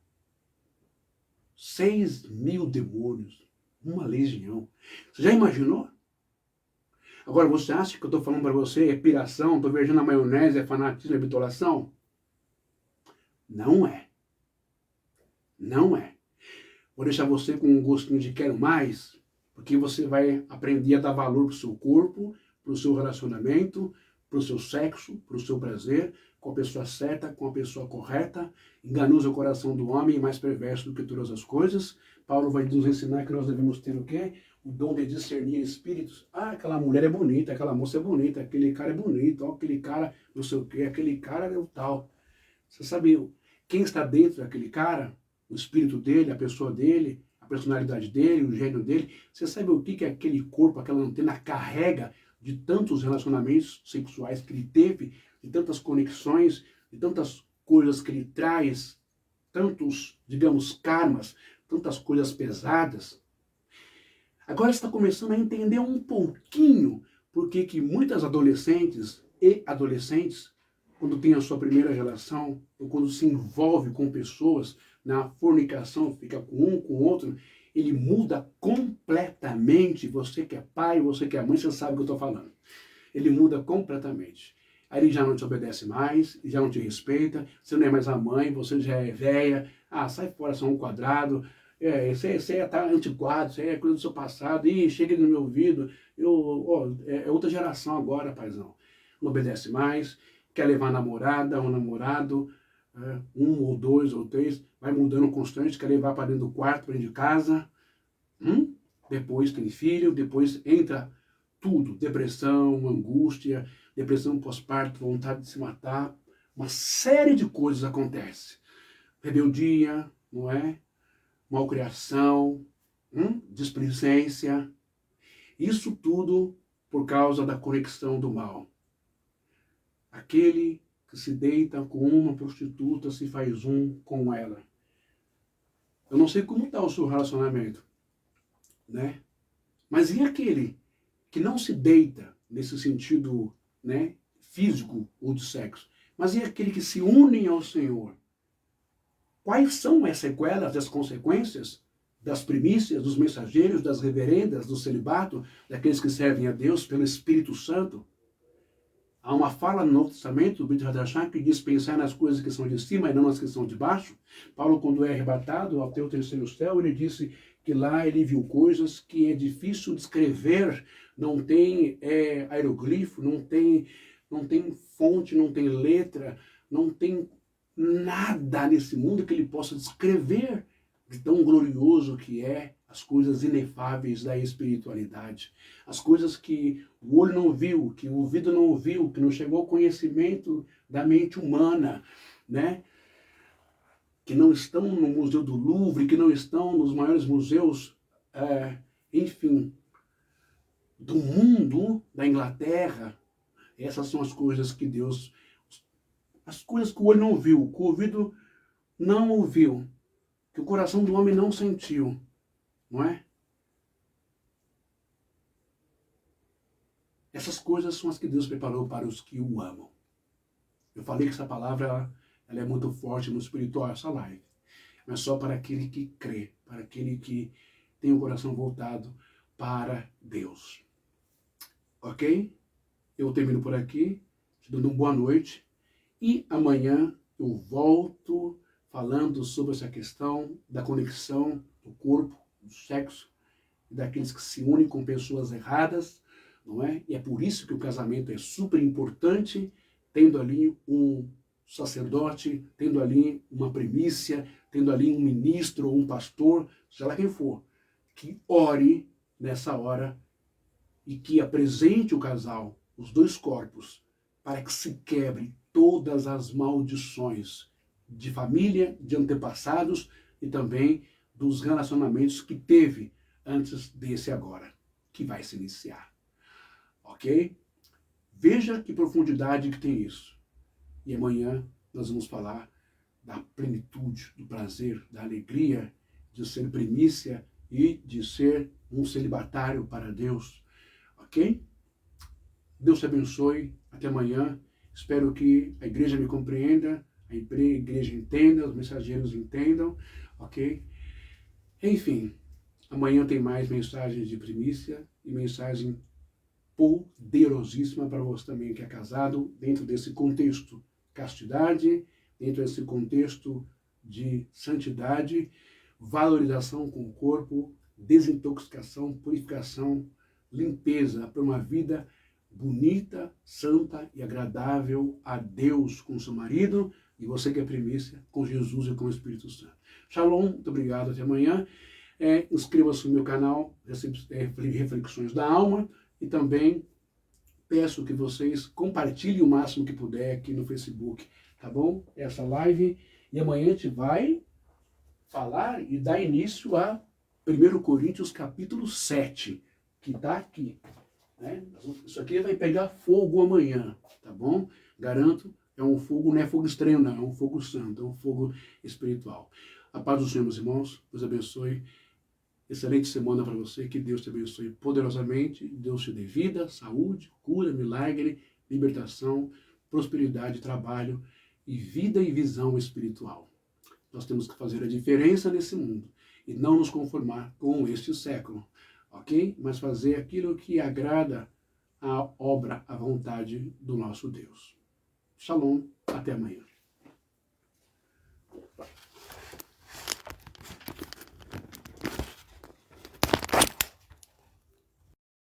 6.000 demônios, uma legião. Você já imaginou? Agora, você acha que eu estou falando para você é piração, estou viajando na maionese, é fanatismo, é bitolação? Não é. Não é. Vou deixar você com um gostinho de quero mais, porque você vai aprender a dar valor para o seu corpo, para o seu relacionamento, para o seu sexo, para o seu prazer, com a pessoa certa, com a pessoa correta. Enganoso é o coração do homem, mais perverso do que todas as coisas. Paulo vai nos ensinar que nós devemos ter o quê? O dom de discernir espíritos. Ah, aquela mulher é bonita, aquela moça é bonita, aquele cara é bonito, ó, aquele cara não sei o quê, aquele cara é o tal. Você sabe quem está dentro daquele cara? O espírito dele, a pessoa dele, a personalidade dele, o gênio dele. Você sabe o que aquele corpo, aquela antena carrega de tantos relacionamentos sexuais que ele teve, de tantas conexões, de tantas coisas que ele traz, tantos, digamos, karmas, tantas coisas pesadas? Agora você está começando a entender um pouquinho porque que muitas adolescentes e adolescentes, quando tem a sua primeira relação, ou quando se envolve com pessoas, na fornicação, fica com um, com o outro, ele muda completamente. Você que é pai, você que é mãe, você sabe o que eu estou falando. Ele muda completamente. Aí ele já não te obedece mais, já não te respeita, você não é mais a mãe, você já é velha, sai fora, só um quadrado, você está antiquado, isso aí é coisa do seu passado, chega no meu ouvido, é outra geração agora, paizão. Não obedece mais, quer levar a namorada ou namorado, um ou dois ou três, vai mudando constante, quer levar para dentro do quarto, para dentro de casa, depois tem filho, depois entra tudo, depressão, angústia, depressão pós-parto, vontade de se matar, uma série de coisas acontece. Rebeldia, não é? Malcriação, displicência, isso tudo por causa da conexão do mal. Aquele que se deita com uma prostituta se faz um com ela. Eu não sei como está o seu relacionamento, né? Mas e aquele que não se deita nesse sentido, né, físico ou de sexo, mas e aquele que se une ao Senhor? Quais são as sequelas, as consequências das primícias, dos mensageiros, das reverendas, do celibato, daqueles que servem a Deus pelo Espírito Santo? Há uma fala no Novo Testamento, do Brit Hadashah, que diz pensar nas coisas que são de cima e não nas que são de baixo. Paulo, quando é arrebatado ao teu terceiro céu, ele disse que lá ele viu coisas que é difícil descrever, não tem aeroglifo, não tem fonte, não tem letra, não tem nada nesse mundo que ele possa descrever de tão glorioso que é as coisas inefáveis da espiritualidade. As coisas que o olho não viu, que o ouvido não ouviu, que não chegou ao conhecimento da mente humana, né? Que não estão no Museu do Louvre, que não estão nos maiores museus, enfim, do mundo, da Inglaterra. Essas são as coisas que Deus... As coisas que o olho não viu, que o ouvido não ouviu, que o coração do homem não sentiu, não é? Essas coisas são as que Deus preparou para os que o amam. Eu falei que essa palavra ela é muito forte no espiritual, essa live. Mas só para aquele que crê, para aquele que tem o coração voltado para Deus. Ok? Eu termino por aqui, te dando uma boa noite. E amanhã eu volto falando sobre essa questão da conexão do corpo, do sexo, e daqueles que se unem com pessoas erradas, não é? E é por isso que o casamento é super importante, tendo ali um sacerdote, tendo ali uma primícia, tendo ali um ministro ou um pastor, seja lá quem for, que ore nessa hora e que apresente o casal, os dois corpos, para que se quebre todas as maldições de família, de antepassados e também dos relacionamentos que teve antes desse agora, que vai se iniciar. Ok? Veja que profundidade que tem isso. E amanhã nós vamos falar da plenitude, do prazer, da alegria de ser primícia e de ser um celibatário para Deus. Ok? Deus te abençoe. Até amanhã. Espero que a igreja me compreenda, a igreja entenda, os mensageiros entendam, ok? Enfim, amanhã tem mais mensagens de primícia e mensagem poderosíssima para você também que é casado, dentro desse contexto castidade, dentro desse contexto de santidade, valorização com o corpo, desintoxicação, purificação, limpeza para uma vida bonita, santa e agradável a Deus com seu marido e você que é primícia com Jesus e com o Espírito Santo. Shalom, muito obrigado, até amanhã. Inscreva-se no meu canal, Reflexões da Alma, e também peço que vocês compartilhem o máximo que puder aqui no Facebook, tá bom? Essa live, e amanhã a gente vai falar e dar início a 1 Coríntios capítulo 7, que está aqui. Isso aqui vai pegar fogo amanhã, tá bom? Garanto, é um fogo, não é fogo estranho não, é um fogo santo, é um fogo espiritual. A paz do Senhor, meus irmãos, Deus abençoe. Excelente semana para você, que Deus te abençoe poderosamente, Deus te dê vida, saúde, cura, milagre, libertação, prosperidade, trabalho e vida e visão espiritual. Nós temos que fazer a diferença nesse mundo e não nos conformar com este século, ok? Mas fazer aquilo que agrada a obra, a vontade do nosso Deus. Shalom, até amanhã.